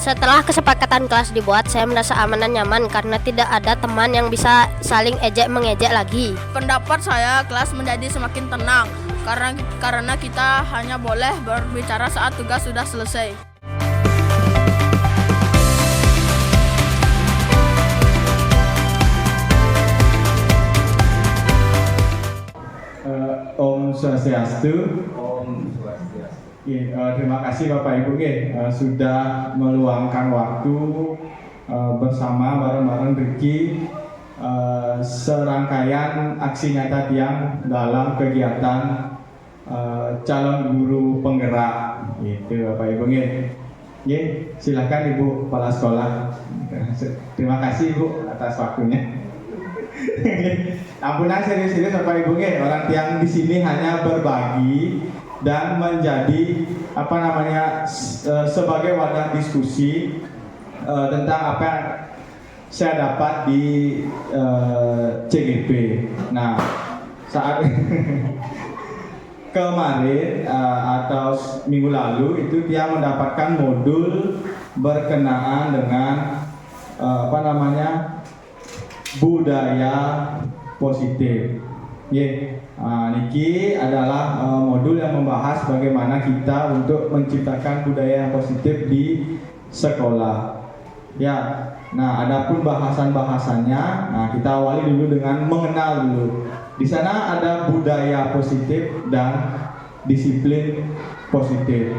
Setelah kesepakatan kelas dibuat, saya merasa aman dan nyaman karena tidak ada teman yang bisa saling ejek-mengejek lagi. Pendapat saya, kelas menjadi semakin tenang karena kita hanya boleh berbicara saat tugas sudah selesai. Om Swastiastu. Om Swastiastu. Terima kasih Bapak Ibu sudah meluangkan waktu bersama bareng-bareng Riki serangkaian aksi nyata tiang dalam kegiatan calon guru penggerak gitu Bapak Ibu. Silakan Ibu Kepala Sekolah. Terima kasih Ibu atas waktunya. Ampunan serius-serius Bapak Ibu, orang tiang di sini hanya berbagi dan menjadi sebagai wadah diskusi tentang apa yang saya dapat di CGP. Nah, saat kemarin atau minggu lalu itu dia mendapatkan modul berkenaan dengan budaya positif. Niki adalah modul yang membahas bagaimana kita untuk menciptakan budaya yang positif di sekolah. Nah, adapun bahasan-bahasannya, kita awali dulu dengan mengenal dulu. Di sana ada budaya positif dan disiplin positif.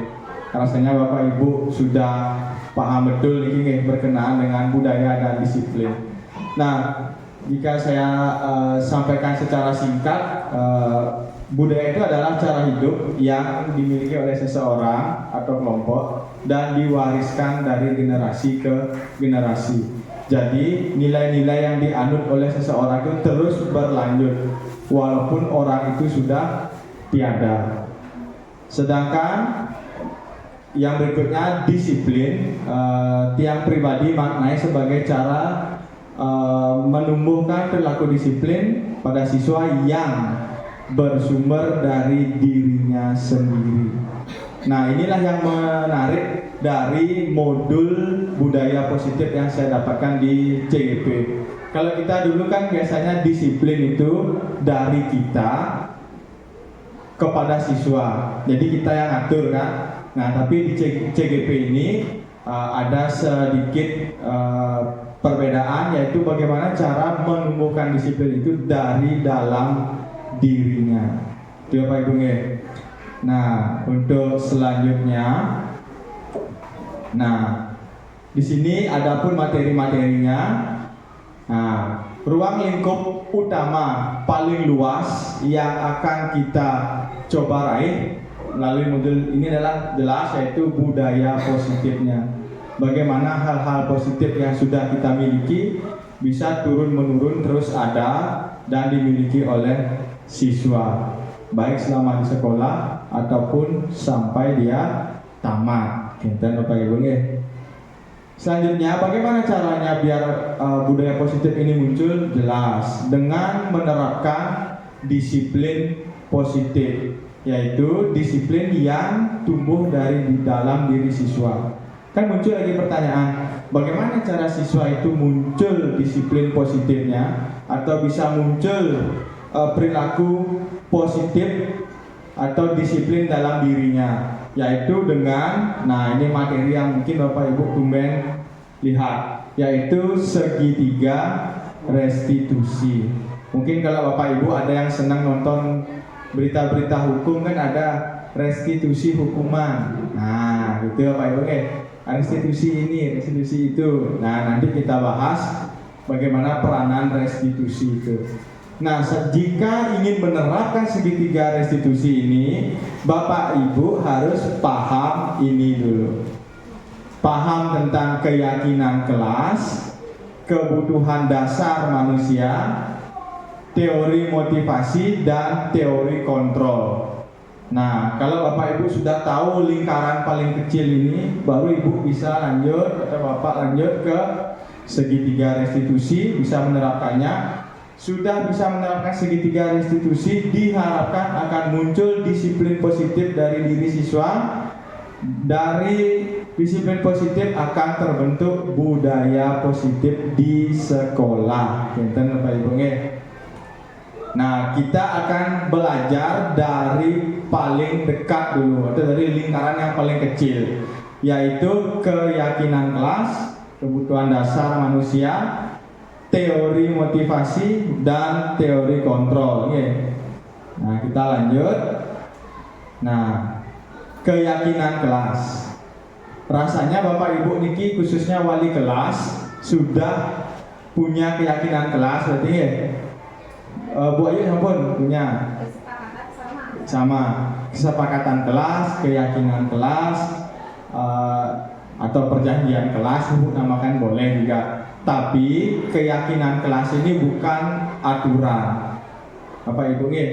Rasanya Bapak Ibu sudah paham betul ini berkenaan dengan budaya dan disiplin. Nah, jika saya sampaikan secara singkat, budaya itu adalah cara hidup yang dimiliki oleh seseorang atau kelompok dan diwariskan dari generasi ke generasi. Jadi nilai-nilai yang dianut oleh seseorang itu terus berlanjut walaupun orang itu sudah tiada. Sedangkan yang berikutnya disiplin, tiang pribadi maknanya sebagai cara menumbuhkan perilaku disiplin pada siswa yang bersumber dari dirinya sendiri. Nah, inilah yang menarik dari modul budaya positif yang saya dapatkan di CGP. Kalau kita dulu kan biasanya disiplin itu dari kita kepada siswa, jadi kita yang atur kan. Nah, tapi di CGP ini ada sedikit perbedaan, yaitu bagaimana cara menumbuhkan disiplin itu dari dalam dirinya. Itu Bapak Ibu. Nah, untuk selanjutnya, di sini adapun materi-materinya. Nah, ruang lingkup utama paling luas yang akan kita coba raih melalui modul ini adalah jelas, yaitu budaya positifnya. Bagaimana hal-hal positif yang sudah kita miliki bisa turun-menurun terus ada dan dimiliki oleh siswa, baik selama di sekolah ataupun sampai dia tamat. Kita Bapak Ibu. Selanjutnya, bagaimana caranya biar budaya positif ini muncul? Jelas, dengan menerapkan disiplin positif, yaitu disiplin yang tumbuh dari di dalam diri siswa. Kan muncul lagi pertanyaan, bagaimana cara siswa itu muncul disiplin positifnya atau bisa muncul perilaku positif atau disiplin dalam dirinya, yaitu dengan, ini materi yang mungkin Bapak Ibu tumben lihat, yaitu segitiga restitusi. Mungkin kalau Bapak Ibu ada yang senang nonton berita-berita hukum, kan ada restitusi hukuman. Nah, gitu Bapak Ibu. Restitusi ini, restitusi itu. Nah, nanti kita bahas bagaimana peranan restitusi itu. Nah, jika ingin menerapkan segitiga restitusi ini, Bapak Ibu harus paham ini dulu. Paham tentang keyakinan kelas, kebutuhan dasar manusia, teori motivasi, dan teori kontrol. Nah, kalau Bapak Ibu sudah tahu lingkaran paling kecil ini, baru Ibu bisa lanjut atau Bapak lanjut ke segitiga restitusi, bisa menerapkannya. Sudah bisa menerapkan segitiga restitusi, diharapkan akan muncul disiplin positif dari diri siswa, dari disiplin positif akan terbentuk budaya positif di sekolah. Kinten Bapak Ibu nggih. Nah, kita akan belajar dari paling dekat dulu atau dari lingkaran yang paling kecil, yaitu keyakinan kelas, kebutuhan dasar manusia, teori motivasi, dan teori kontrol. Oke. Nah, kita lanjut. Nah, keyakinan kelas. Rasanya Bapak Ibu niki khususnya wali kelas sudah punya keyakinan kelas, berarti ya? Bu Ayu sampun punya. Sama. Kesepakatan kelas, keyakinan kelas, atau perjanjian kelas, Bu namakan boleh juga. Tapi keyakinan kelas ini bukan aturan. Bapak Ibu nggih,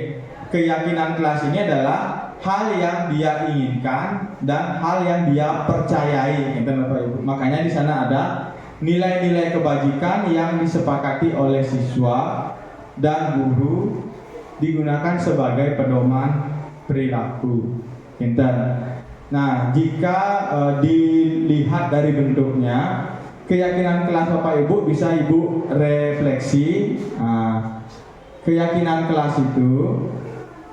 keyakinan kelas ini adalah hal yang dia inginkan dan hal yang dia percayai, gitu Bapak Ibu. Makanya di sana ada nilai-nilai kebajikan yang disepakati oleh siswa dan guru digunakan sebagai pedoman perilaku. Gitu. Nah, jika dilihat dari bentuknya, keyakinan kelas Bapak Ibu bisa Ibu refleksi. Nah, keyakinan kelas itu,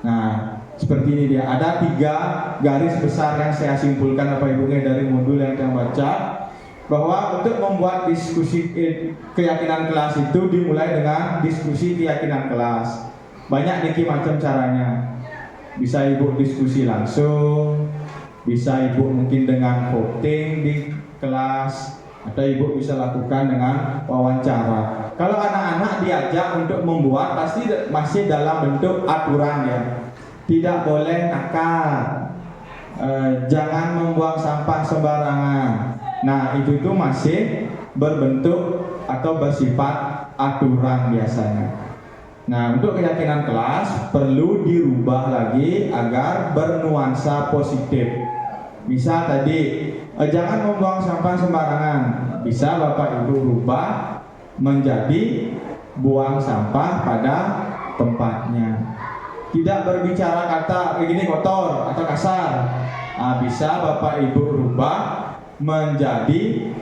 nah seperti ini dia. Ada 3 garis besar yang saya simpulkan Bapak Ibu dari modul yang kita baca, bahwa untuk membuat diskusi keyakinan kelas itu dimulai dengan diskusi keyakinan kelas. Banyak niki macam caranya. Bisa Ibu diskusi langsung, bisa Ibu mungkin dengan voting di kelas, atau Ibu bisa lakukan dengan wawancara. Kalau anak-anak diajak untuk membuat, pasti masih dalam bentuk aturan ya. Tidak boleh nakal, jangan membuang sampah sembarangan. Nah, itu tuh masih berbentuk atau bersifat aturan biasanya. Nah, untuk keyakinan kelas perlu dirubah lagi agar bernuansa positif. Bisa tadi, jangan membuang sampah sembarangan. Bisa Bapak Ibu rubah menjadi buang sampah pada tempatnya. Tidak berbicara kata begini kotor atau kasar. Nah, bisa Bapak Ibu rubah menjadi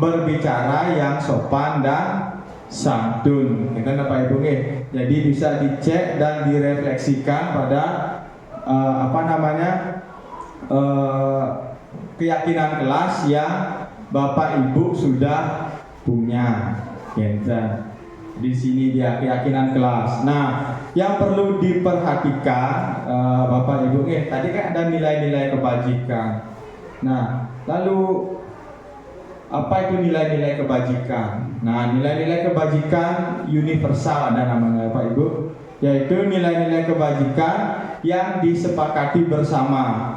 berbicara yang sopan dan santun. Kita Bapak Ibu nih. Jadi bisa dicek dan direfleksikan pada keyakinan kelas yang Bapak Ibu sudah punya. Di sini dia keyakinan kelas. Nah, yang perlu diperhatikan Bapak Ibu, tadi kan ada nilai-nilai kebajikan. Nah, lalu apa itu nilai-nilai kebajikan? Nah, nilai-nilai kebajikan universal ada namanya Bapak Ibu, yaitu nilai-nilai kebajikan yang disepakati bersama,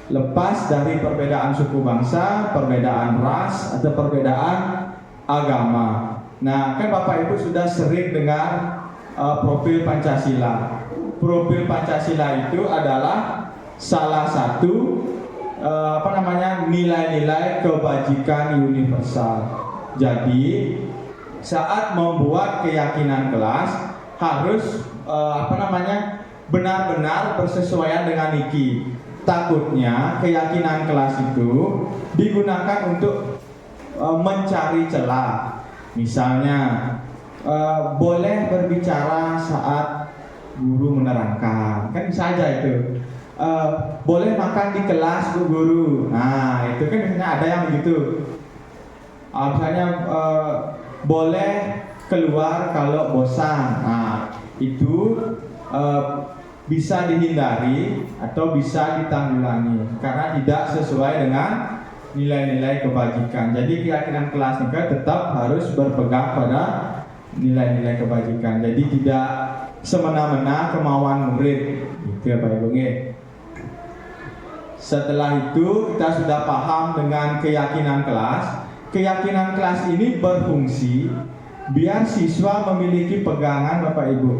lepas dari perbedaan suku bangsa, perbedaan ras, atau perbedaan agama. Nah, kan Bapak Ibu sudah sering dengar profil Pancasila. Profil Pancasila itu adalah salah satu nilai-nilai kebajikan universal. Jadi, saat membuat keyakinan kelas harus benar-benar bersesuaian dengan niki. Takutnya keyakinan kelas itu digunakan untuk mencari celah. Misalnya boleh berbicara saat guru menerangkan, kan bisa aja itu. Boleh makan di kelas Bu Guru. Nah, itu kan misalnya ada yang begitu. Misalnya boleh keluar kalau bosan. Nah, itu bisa dihindari atau bisa ditanggulangi karena tidak sesuai dengan nilai-nilai kebajikan. Jadi keyakinan kelas juga tetap harus berpegang pada nilai-nilai kebajikan. Jadi tidak semena-mena kemauan murid. Itu ya Pak Ibu. Setelah itu kita sudah paham dengan keyakinan kelas. Keyakinan kelas ini berfungsi biar siswa memiliki pegangan Bapak Ibu.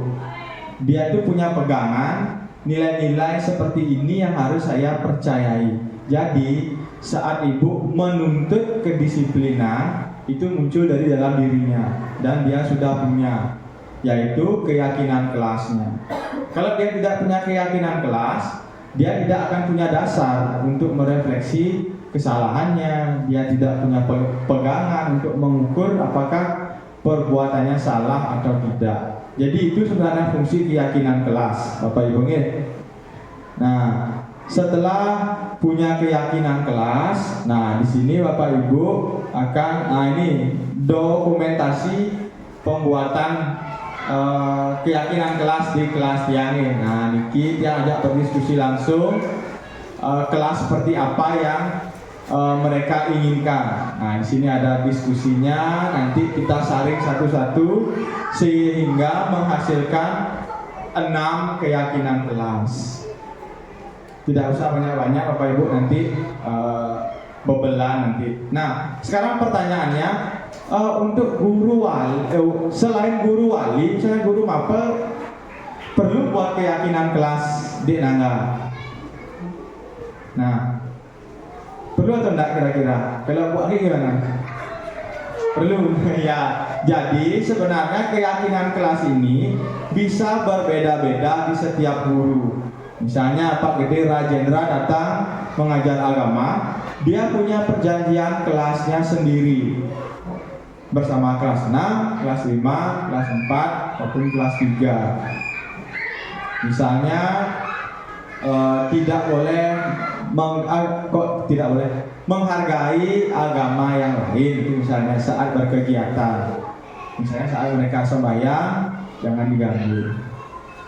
Dia itu punya pegangan nilai-nilai seperti ini yang harus saya percayai. Jadi saat ibu menuntut kedisiplinan itu muncul dari dalam dirinya dan dia sudah punya, yaitu keyakinan kelasnya. Kalau dia tidak punya keyakinan kelas, dia tidak akan punya dasar untuk merefleksi kesalahannya, dia tidak punya pegangan untuk mengukur apakah perbuatannya salah atau tidak. Jadi itu sebenarnya fungsi keyakinan kelas, Bapak Ibu nggih. Nah, setelah punya keyakinan kelas, nah di sini Bapak Ibu akan ini dokumentasi pembuatan keyakinan kelas di kelas tiangin. Nah, niki tiang ajak berdiskusi langsung kelas seperti apa yang mereka inginkan. Nah, di sini ada diskusinya, nanti kita saring satu-satu sehingga menghasilkan 6 keyakinan kelas. Tidak usah banyak-banyak Bapak Ibu, nanti bebelan nanti. Nah, sekarang pertanyaannya, untuk guru wali, selain guru wali, misalnya guru mapel, perlu buat keyakinan kelas di Nangga. Nah, perlu atau enggak kira-kira? Kalau buat ini gimana? Perlu. Ya, jadi sebenarnya keyakinan kelas ini bisa berbeda-beda di setiap guru. Misalnya Pak Gede Rajendra datang mengajar agama, dia punya perjanjian kelasnya sendiri bersama kelas 6, kelas 5, kelas 4, maupun kelas 3. Misalnya tidak boleh menghargai agama yang lain, itu misalnya saat berkegiatan, misalnya saat mereka sembahyang jangan diganggu,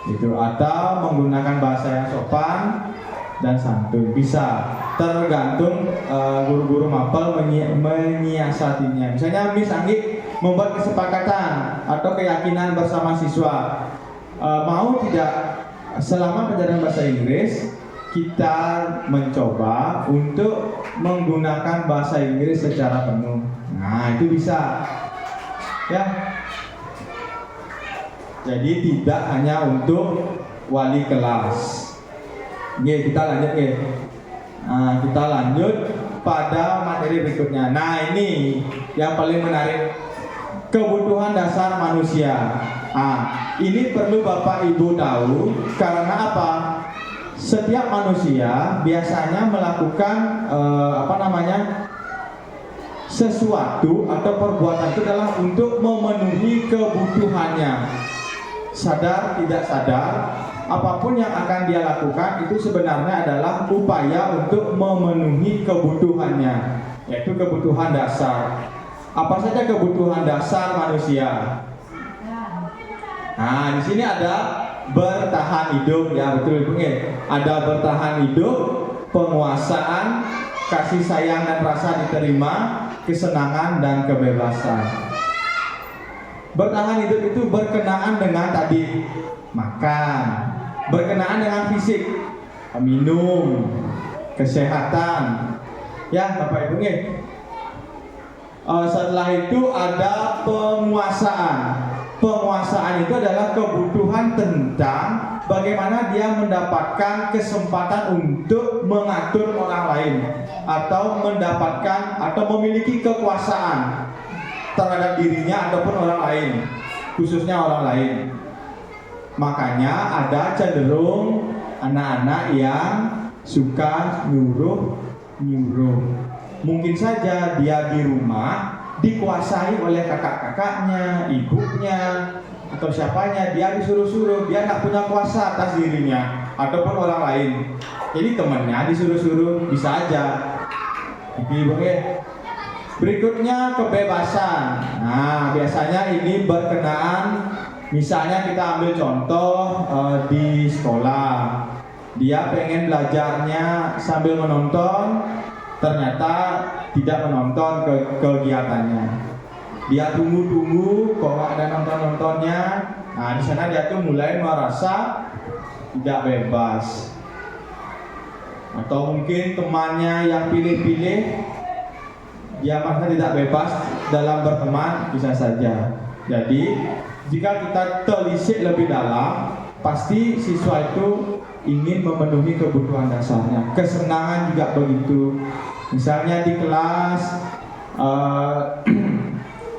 itu, atau menggunakan bahasa yang sopan dan santun, bisa tergantung guru-guru mapel menyiasatinya. Misalnya Miss Anggit membuat kesepakatan atau keyakinan bersama siswa, mau tidak selama pelajaran bahasa Inggris kita mencoba untuk menggunakan bahasa Inggris secara penuh. Nah, itu bisa, ya. Jadi tidak hanya untuk wali kelas. Oke, kita lanjut ya. Nah, kita lanjut pada materi berikutnya. Nah, ini yang paling menarik, kebutuhan dasar manusia. Nah, ini perlu Bapak Ibu tahu karena apa? Setiap manusia biasanya melakukan sesuatu atau perbuatan itu adalah untuk memenuhi kebutuhannya. Sadar tidak sadar, apapun yang akan dia lakukan itu sebenarnya adalah upaya untuk memenuhi kebutuhannya, yaitu kebutuhan dasar. Apa saja kebutuhan dasar manusia? Nah, di sini ada bertahan hidup, ya betul Ibu. Ada bertahan hidup, penguasaan, kasih sayang dan rasa diterima, kesenangan dan kebebasan. Bertahan hidup itu berkenaan dengan tadi makan, berkenaan dengan fisik, minum, kesehatan, ya Bapak Ibu. Setelah itu ada penguasaan. Penguasaan itu adalah kebutuhan tentang bagaimana dia mendapatkan kesempatan untuk mengatur orang lain atau mendapatkan atau memiliki kekuasaan terhadap dirinya ataupun orang lain, khususnya orang lain. Makanya ada cenderung anak-anak yang suka nyuruh. Mungkin saja dia di rumah dikuasai oleh kakak-kakaknya, ibunya, atau siapanya, dia disuruh-suruh, dia nggak punya kuasa atas dirinya ataupun orang lain. Jadi temannya disuruh-suruh, bisa aja. Berikutnya kebebasan. Nah, biasanya ini berkenaan, misalnya kita ambil contoh di sekolah, dia pengen belajarnya sambil menonton, ternyata tidak menonton kegiatannya. Dia tunggu-tunggu kok nggak ada nonton-nontonnya. Nah, di sana dia tuh mulai merasa tidak bebas. Atau mungkin temannya yang pilih-pilih, dia merasa tidak bebas dalam berteman, bisa saja. Jadi, jika kita telisik lebih dalam, pasti siswa itu ingin memenuhi kebutuhan dasarnya. Kesenangan juga begitu. Misalnya di kelas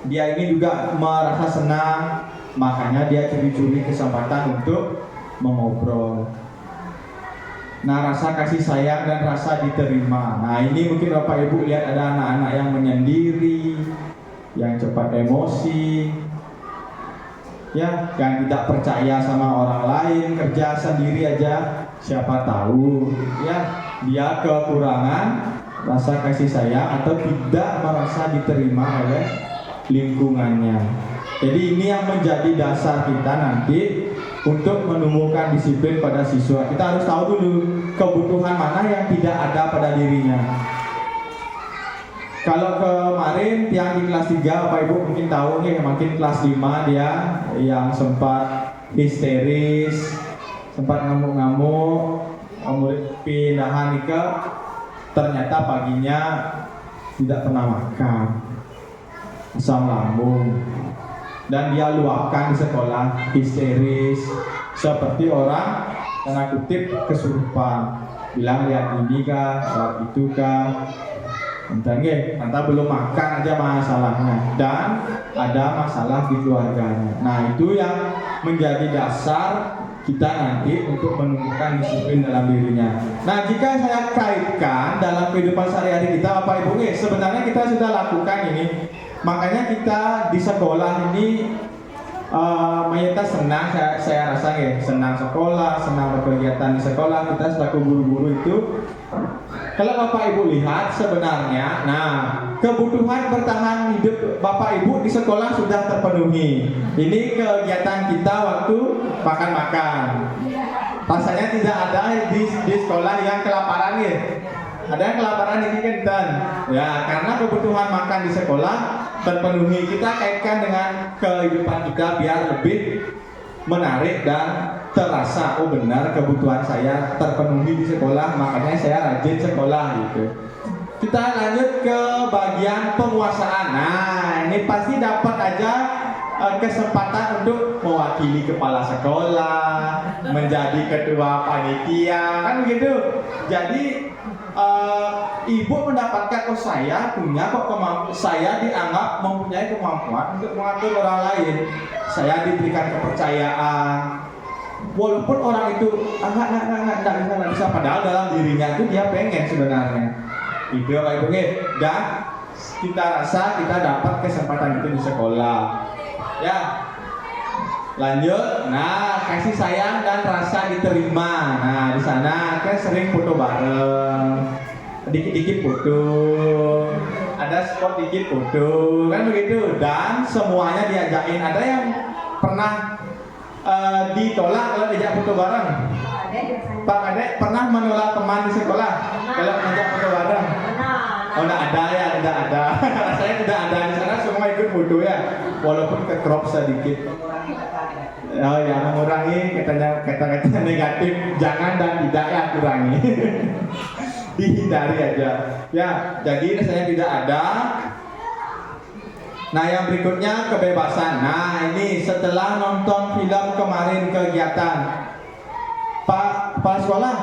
dia ingin juga merasa senang, makanya dia curi-curi kesempatan untuk mengobrol. Nah, rasa kasih sayang dan rasa diterima. Nah, ini mungkin Bapak Ibu lihat ada anak-anak yang menyendiri, yang cepat emosi, ya, yang tidak percaya sama orang lain, kerja sendiri aja, siapa tahu, ya, dia kekurangan rasa kasih sayang atau tidak merasa diterima oleh lingkungannya. Jadi ini yang menjadi dasar kita nanti untuk menumbuhkan disiplin pada siswa. Kita harus tahu dulu kebutuhan mana yang tidak ada pada dirinya. Kalau kemarin yang di kelas 3 Bapak Ibu mungkin tahu nih, makin kelas 5 dia yang sempat histeris, sempat ngamuk-ngamuk, murid pindahan ke, ternyata paginya tidak pernah makan, asam lambung, dan dia luapkan di sekolah, histeris, seperti orang tanda kutip kesurupan, bilang lihat ini kah, lihat itu kah. Entah belum makan aja masalahnya, dan ada masalah di keluarganya. Nah, itu yang menjadi dasar kita nanti untuk menumbuhkan disiplin dalam dirinya. Nah, jika saya kaitkan dalam kehidupan sehari-hari kita, Bapak Ibu, sebenarnya kita sudah lakukan ini. Makanya kita di sekolah ini mayoritas senang, saya rasa ya, senang sekolah, senang berkegiatan di sekolah. Kita selaku guru-guru itu, kalau Bapak Ibu lihat sebenarnya, nah, kebutuhan bertahan hidup Bapak Ibu di sekolah sudah terpenuhi. Ini kegiatan kita waktu makan-makan. Rasanya tidak ada di sekolah yang kelaparan ya. Ada yang kelaparan ini kan, ya, karena kebutuhan makan di sekolah terpenuhi. Kita kaitkan dengan kehidupan kita biar lebih menarik dan terasa, oh benar kebutuhan saya terpenuhi di sekolah, makanya saya rajin sekolah gitu. Kita lanjut ke bagian penguasaan. Nah, ini pasti dapat aja kesempatan untuk mewakili kepala sekolah, menjadi ketua panitia, kan begitu. Jadi ibu mendapatkan, oh saya punya kok kemampuan, saya dianggap mempunyai kemampuan untuk mengatur orang lain, saya diberikan kepercayaan, walaupun orang itu nggak bisa, padahal dalam dirinya itu dia pengen sebenarnya. Itu Bapak Ibu, dan kita rasa kita dapat kesempatan itu di sekolah. Ya, lanjut. Nah, kasih sayang dan rasa diterima. Nah, di sana kita sering foto bareng, dikit-dikit foto, ada spot dikit foto, kan begitu. Dan semuanya diajakin. Ada yang pernah ditolak kalau diajak foto bareng? Pak Adek pernah menolak teman di sekolah kalau ngajak foto bareng? Oh, tidak ada ya, tidak ada. Rasanya tidak ada, di sana semua ikut foto ya, walaupun ke crop sedikit. Oh ya, mengurangi kata-kata negatif, jangan dan tidak ya, kurangi. Dihindari aja. Ya, jadi rasanya tidak ada. Nah, yang berikutnya kebebasan. Nah, ini setelah nonton film kemarin kegiatan, Pak kepala sekolah,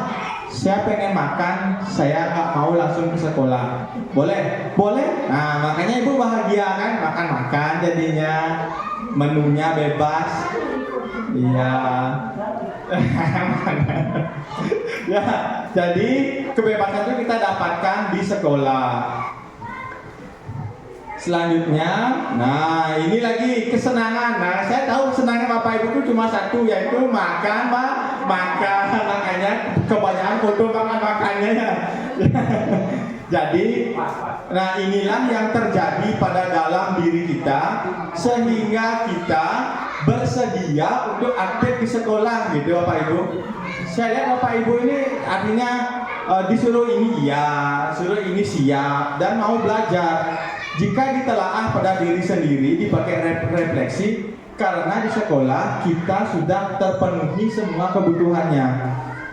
saya pengen makan, saya nggak mau langsung ke sekolah. Boleh? Boleh? Nah, makanya ibu bahagia kan, makan-makan jadinya, menunya bebas. Iya. Ya, jadi kebebasan itu kita dapatkan di sekolah. Selanjutnya, nah ini lagi kesenangan. Nah, saya tahu kesenangan Bapak Ibu itu cuma satu, yaitu makan, Pak. Makan, makanya kebanyakan foto makan-makannya ya. Jadi, nah inilah yang terjadi pada dalam diri kita, sehingga kita bersedia untuk aktif di sekolah, gitu Bapak Ibu. Saya lihat Bapak Ibu ini artinya disuruh ini iya, disuruh ini siap, dan mau belajar. Jika ditelaah pada diri sendiri, dipakai refleksi, karena di sekolah kita sudah terpenuhi semua kebutuhannya.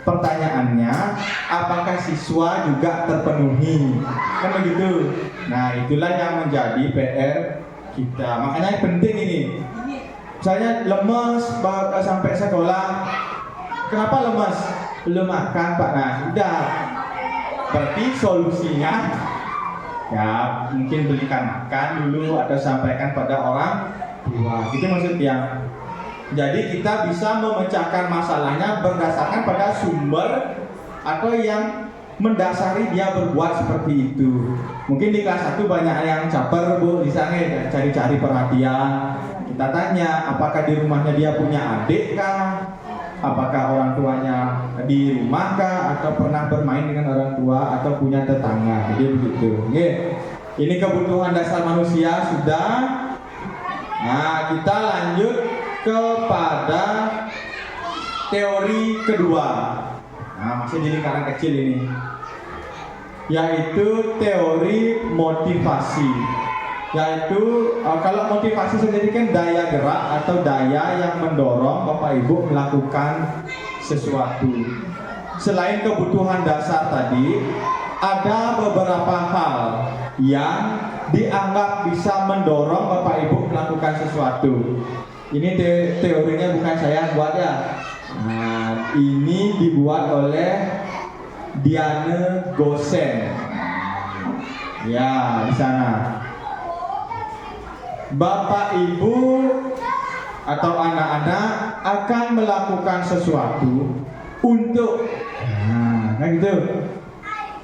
Pertanyaannya, apakah siswa juga terpenuhi? Kan begitu. Nah, itulah yang menjadi PR kita. Makanya penting ini. Misalnya lemes sampai sekolah. Kenapa lemes? Belum makan, Pak. Nah, sudah. Berarti solusinya, ya mungkin belikan makan dulu atau sampaikan pada orang tua. Itu maksudnya. Jadi kita bisa memecahkan masalahnya berdasarkan pada sumber atau yang mendasari dia berbuat seperti itu. Mungkin di kelas 1 banyak yang caper Bu, di sana cari-cari perhatian. Kita tanya, apakah di rumahnya dia punya adik kah? Apakah orang tuanya di rumah kah? Atau pernah bermain dengan orang tua atau punya tetangga? Jadi begitu. Oke. Ini kebutuhan dasar manusia sudah. Nah, kita lanjut kepada teori kedua. Nah, masih jadi lingkaran kecil ini, yaitu teori motivasi. Yaitu kalau motivasi sendiri kan daya gerak atau daya yang mendorong Bapak Ibu melakukan sesuatu. Selain kebutuhan dasar tadi, ada beberapa hal yang dianggap bisa mendorong Bapak Ibu melakukan sesuatu. Ini teorinya bukan saya buat ya. Nah, ini dibuat oleh Diane Gosen. Ya, di sana. Bapak Ibu atau anak-anak akan melakukan sesuatu untuk kan gitu,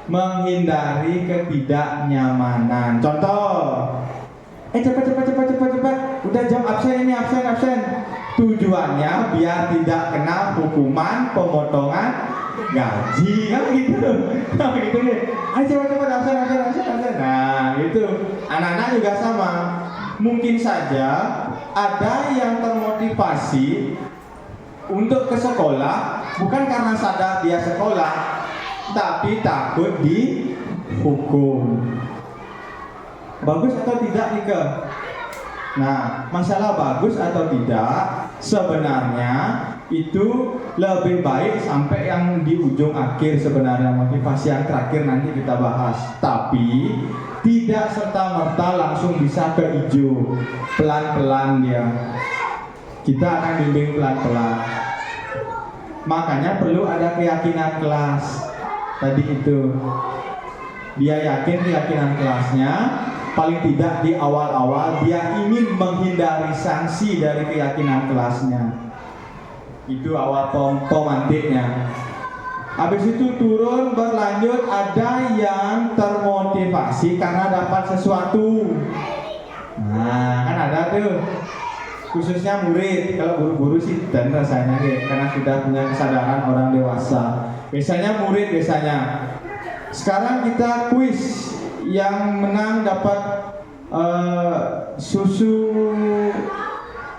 menghindari ketidaknyamanan. Contoh, cepat, udah jam absen ini, absen. Tujuannya biar tidak kena hukuman pemotongan gaji, kan gitu. Nah, gitu nih. Ayo cepat absen. Nah, gitu. Anak-anak juga sama. Mungkin saja ada yang termotivasi untuk ke sekolah bukan karena sadar dia sekolah, tapi takut dihukum. Bagus atau tidak nih ke? Nah, masalah bagus atau tidak sebenarnya itu lebih baik sampai yang di ujung akhir sebenarnya, motivasi yang terakhir nanti kita bahas. Tapi tidak serta-merta langsung bisa ke hijau, pelan-pelan dia. Kita akan bimbing pelan-pelan. Makanya perlu ada keyakinan kelas. Tadi itu dia yakin keyakinan kelasnya, paling tidak di awal-awal dia ingin menghindari sanksi dari keyakinan kelasnya. Itu awal pemantiknya. Habis itu turun berlanjut, ada yang termotivasi karena dapat sesuatu. Nah, kan ada tuh, khususnya murid. Kalau guru-guru sih dan rasanya karena sudah punya kesadaran orang dewasa. Biasanya murid biasanya. Sekarang kita kuis, yang menang dapat susu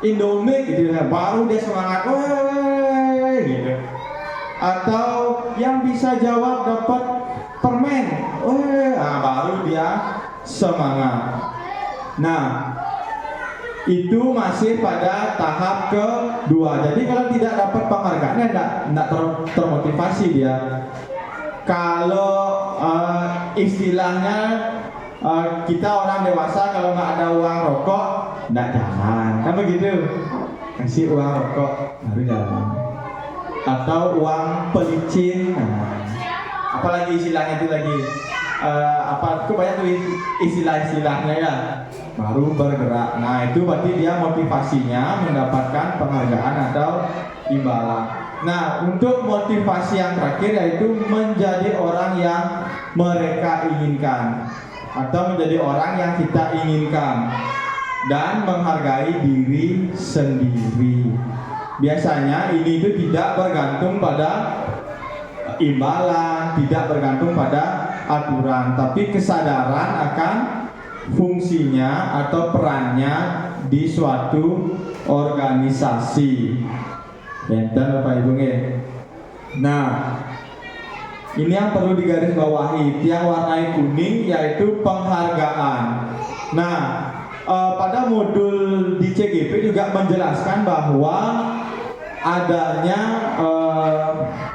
Indomie gitu ya, baru dia semangat, woi gitu. Atau yang bisa jawab dapat permen, baru dia semangat. Nah, itu masih pada tahap kedua. Jadi kalau tidak dapat penghargaannya tidak termotivasi dia. Kalau istilahnya kita orang dewasa kalau nggak ada uang rokok nggak jalan, kan begitu? Kasih uang rokok baru jalan. Atau uang pelicin, apalagi istilahnya itu lagi banyak tuh istilah-istilahnya ya, baru bergerak. Nah, itu berarti dia motivasinya mendapatkan penghargaan atau imbalan. Nah, untuk motivasi yang terakhir yaitu menjadi orang yang mereka inginkan atau menjadi orang yang kita inginkan dan menghargai diri sendiri. Biasanya ini itu tidak bergantung pada imbalan, tidak bergantung pada aturan, tapi kesadaran akan fungsinya atau perannya di suatu organisasi. Enten Bapak Ibu nggih. Nah, ini yang perlu digarisbawahi, yang warna kuning yaitu penghargaan. Nah, pada modul di CGP juga menjelaskan bahwa adanya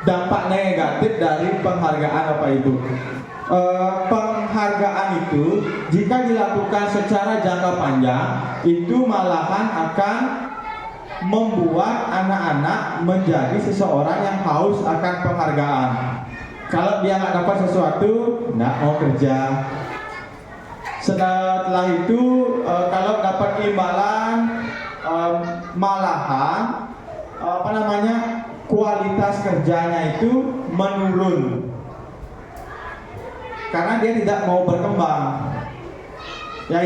dampak negatif dari penghargaan Bapak Ibu. Penghargaan itu jika dilakukan secara jangka panjang itu malahan akan membuat anak-anak menjadi seseorang yang haus akan penghargaan. Kalau dia nggak dapat sesuatu, nggak mau kerja. Setelah itu kalau dapat imbalan malahan kualitas kerjanya itu menurun karena dia tidak mau berkembang. Ya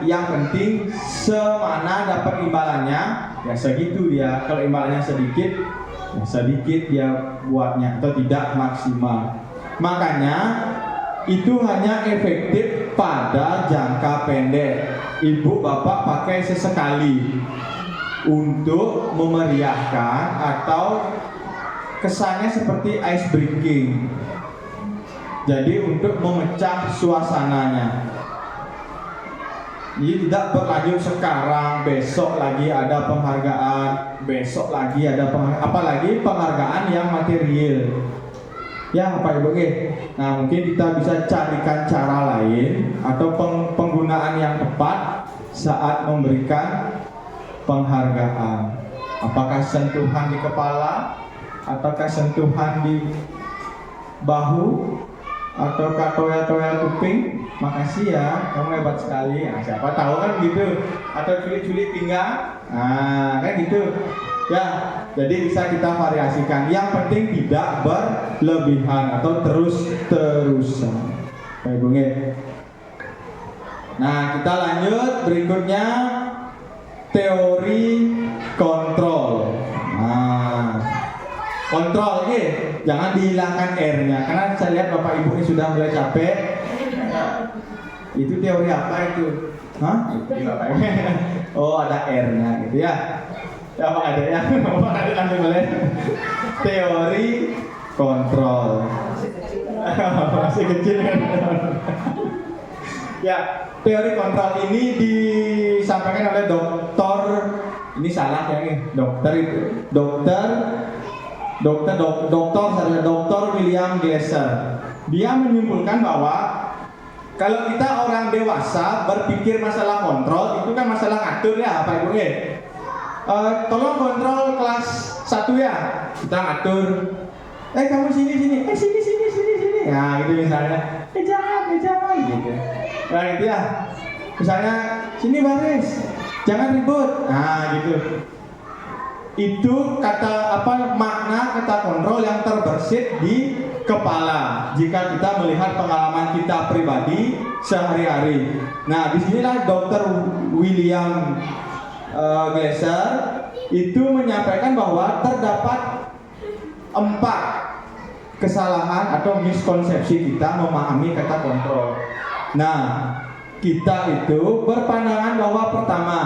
yang penting semana dapat imbalannya ya segitu dia. Kalau imbalannya sedikit ya sedikit dia buatnya atau tidak maksimal. Makanya itu hanya efektif pada jangka pendek. Ibu bapak pakai sesekali untuk memeriahkan atau kesannya seperti ice breaking. Jadi untuk memecah suasananya. Jadi tidak berlanjut sekarang, besok lagi ada penghargaan, besok lagi ada penghargaan, apalagi penghargaan yang material. Ya Pak Ibu, nah mungkin kita bisa carikan cara lain atau penggunaan yang tepat saat memberikan penghargaan. Apakah sentuhan di kepala, ataukah sentuhan di bahu, ataukah toya-toya kuping? Makasih ya, kamu hebat sekali. Nah, siapa tahu kan gitu. Atau culik-culik pinggang. Nah, kan gitu. Ya, jadi bisa kita variasikan. Yang penting tidak berlebihan atau terus-terusan. Baik, Bung. Nah, kita lanjut berikutnya teori kontrol. Nah, kontrol jangan dihilangkan R-nya karena saya lihat Bapak Ibu ini sudah mulai capek. Itu teori apa itu? Hah? Oh, ada R-nya gitu ya. Ya Pak ada ya. Bapak ada langsung boleh. Teori kontrol. Masih kecil kan? Ya, teori kontrol ini disampaikan oleh dokter. Ini salah ya nih. Dokter William Glasser. Dia menyimpulkan bahwa kalau kita orang dewasa berpikir masalah kontrol itu kan masalah ngatur ya Pak Ibu. Tolong kontrol kelas 1 ya. Kita ngatur. Kamu sini. Sini. Nah, gitu misalnya. Jangan gitu. Nah, gitu ya. Misalnya sini baris. Jangan ribut. Nah, gitu. Itu makna kata kontrol yang terbersit di kepala jika kita melihat pengalaman kita pribadi sehari-hari. Nah, disinilah Dr. William Glasser itu menyampaikan bahwa terdapat 4 kesalahan atau miskonsepsi kita memahami kata kontrol. Nah, kita itu berpandangan bahwa pertama,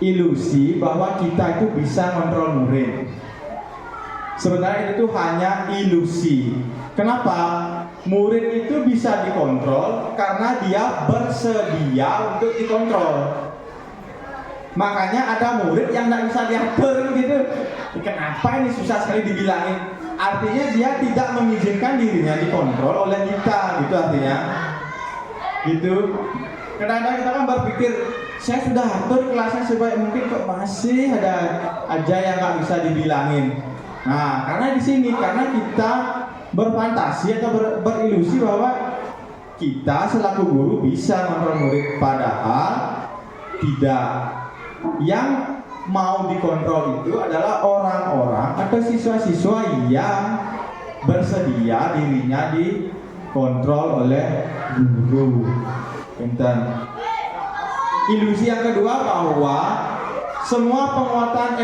ilusi bahwa kita itu bisa kontrol murid. Sebenarnya itu hanya ilusi. Kenapa? Murid itu bisa dikontrol karena dia bersedia untuk dikontrol. Makanya ada murid yang tidak bisa diatur gitu. Kenapa ini susah sekali dibilangin? Artinya dia tidak mengizinkan dirinya dikontrol oleh kita, gitu artinya. Gitu. Kadang-kadang kita kan berpikir, saya sudah atur kelasnya sebaik mungkin kok masih ada aja yang nggak bisa dibilangin. Nah, karena di sini karena kita berfantasi atau berilusi bahwa kita selaku guru bisa mengontrol murid, padahal tidak. Yang mau dikontrol itu adalah orang-orang atau siswa-siswa yang bersedia dirinya dikontrol oleh guru. Pintar. Ilusi yang kedua bahwa semua penguatan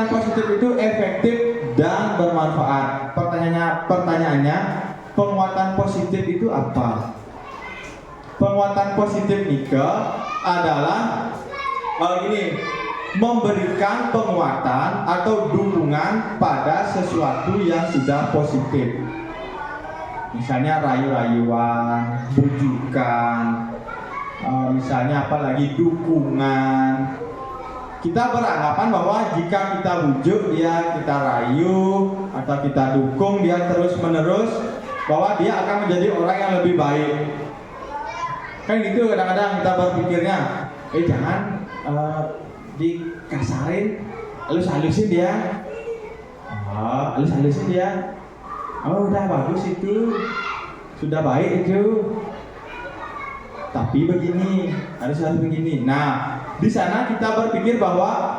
positif itu efektif dan bermanfaat. Pertanyaannya, penguatan positif itu apa? Penguatan positif Nika adalah memberikan penguatan atau dukungan pada sesuatu yang sudah positif. Misalnya rayu-rayuan, bujukan, misalnya apalagi dukungan. Kita beranggapan bahwa jika kita bujuk dia, kita rayu atau kita dukung dia terus-menerus, bahwa dia akan menjadi orang yang lebih baik. Kan gitu kadang-kadang kita berpikirnya, jangan dikasarin, halus-halusin dia. Halus-halusin dia. Oh, udah bagus itu, sudah baik itu. Tapi begini, harus begini. Nah, di sana kita berpikir bahwa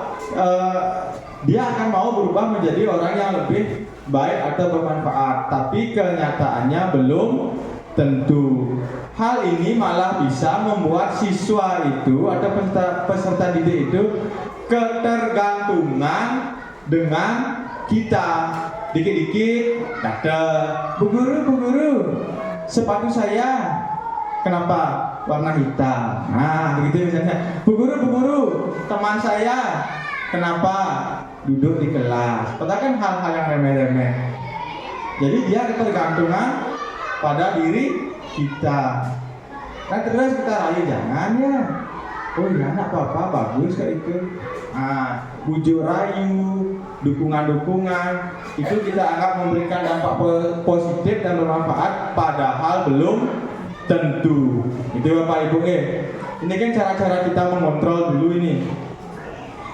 dia akan mau berubah menjadi orang yang lebih baik atau bermanfaat, tapi kenyataannya belum tentu. Hal ini malah bisa membuat siswa itu atau peserta didik itu ketergantungan dengan kita. Dikit-dikit datang, Bu guru, sepatu saya kenapa warna hitam? Nah, begitu misalnya. Bu guru, teman saya kenapa duduk di kelas? Padahal kan hal-hal yang remeh-remeh. Jadi dia ketergantungan pada diri kita. Nah, terus kita rayu, jangan ya. Oh ya, anak apa-apa, bagus kayak itu. Nah, bujuk rayu, dukungan-dukungan itu kita anggap memberikan dampak positif dan bermanfaat, padahal belum tentu. Itu Bapak Ibu. Ini kan cara-cara kita mengontrol dulu ini.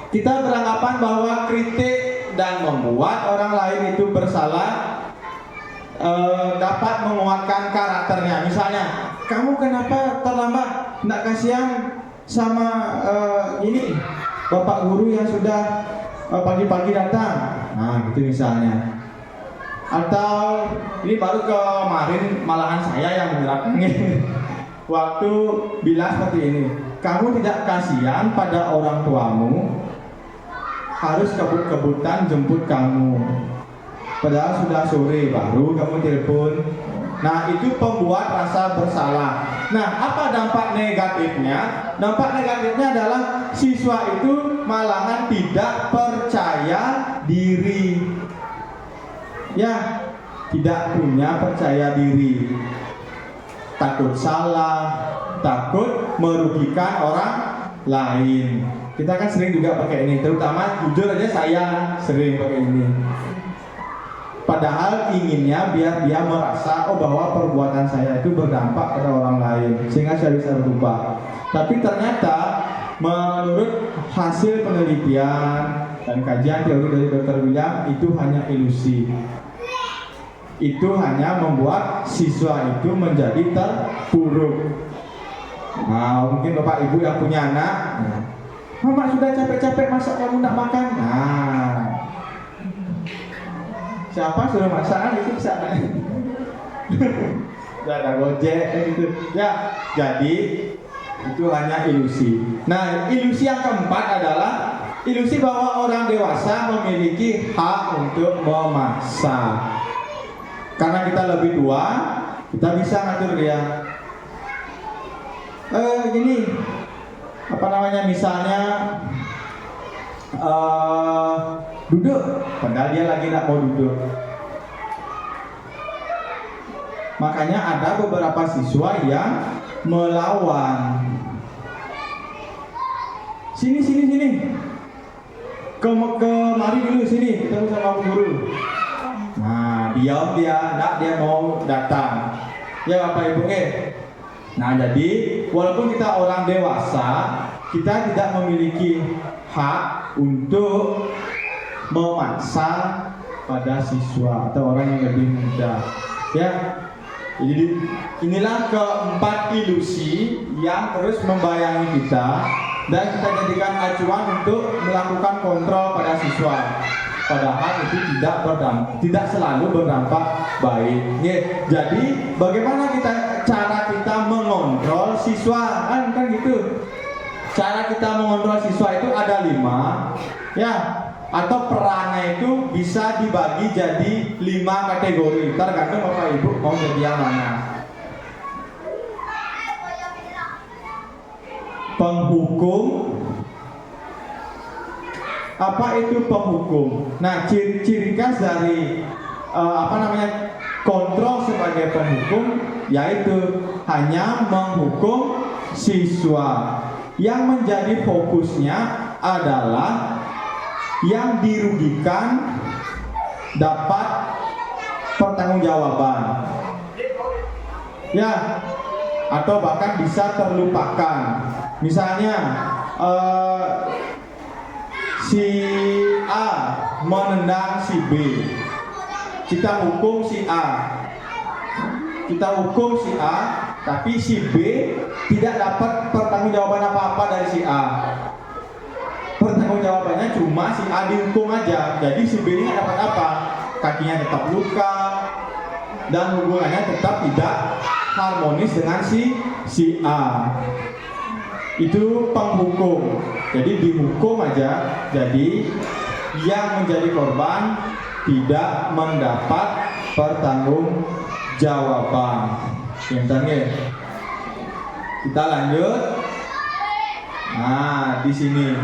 Kita beranggapan bahwa kritik dan membuat orang lain itu bersalah dapat menguatkan karakternya. Misalnya, kamu kenapa terlambat? Nggak kasihan sama ini Bapak guru yang sudah pagi-pagi datang. Nah, gitu misalnya. Atau ini baru kemarin malahan saya yang menyerahkan waktu bilang seperti ini. Kamu tidak kasihan pada orang tuamu harus kebut-kebutan jemput kamu, padahal sudah sore baru kamu telepon. Nah, itu pembuat rasa bersalah. Nah, apa dampak negatifnya? Dampak negatifnya adalah siswa itu malahan tidak percaya diri. Ya, tidak punya percaya diri. Takut salah, takut merugikan orang lain. Kita kan sering juga pakai ini, terutama jujur aja saya sering pakai ini. Padahal inginnya biar dia merasa bahwa perbuatan saya itu berdampak pada orang lain, sehingga saya bisa berubah. Tapi ternyata menurut hasil penelitian dan kajian teori dari Dr. William, itu hanya ilusi. Itu hanya membuat siswa itu menjadi terpuruk. Nah, mungkin Bapak Ibu yang punya anak, Mama sudah capek-capek masak, kamu nak makan. Nah, siapa suruh masak itu bisa. Gak ada gojek gitu. Ya, jadi itu hanya ilusi. Nah, ilusi yang keempat adalah ilusi bahwa orang dewasa memiliki hak untuk memasak. Karena kita lebih tua, kita bisa ngatur dia. Gini, apa namanya, misalnya duduk, padahal dia lagi tidak mau duduk. Makanya ada beberapa siswa yang melawan. Sini. Kemari dulu sini, ketemu sama guru. Nah, diam dia, dia mau datang. Ya Bapak Ibu. Nah, jadi walaupun kita orang dewasa, kita tidak memiliki hak untuk memaksa pada siswa atau orang yang lebih muda. Ya, jadi inilah keempat ilusi yang terus membayangi kita dan kita jadikan acuan untuk melakukan kontrol pada siswa. Padahal itu tidak selalu berdampak baik. Jadi bagaimana cara kita mengontrol siswa? Kan gitu. Cara kita mengontrol siswa itu ada 5, ya. Atau perannya itu bisa dibagi jadi 5 kategori. Tergantung Bapak Ibu mau jadi yang mana. Penghukum. Apa itu penghukum? Nah, ciri khas dari kontrol sebagai penghukum yaitu hanya menghukum siswa. Yang menjadi fokusnya adalah yang dirugikan dapat pertanggungjawaban. Ya, atau bahkan bisa terlupakan. Misalnya si A menendang si B, kita hukum si A, tapi si B tidak dapat pertanggungjawaban apa-apa dari si A. Pertanggungjawaban jawabannya cuma si A dihukum aja. Jadi si B ini dapat apa? Kakinya tetap luka dan hubungannya tetap tidak harmonis dengan si A. Itu penghukum. Jadi dihukum aja. Jadi yang menjadi korban tidak mendapat pertanggungjawaban. Pintar nggih? Kita lanjut. Nah, di sini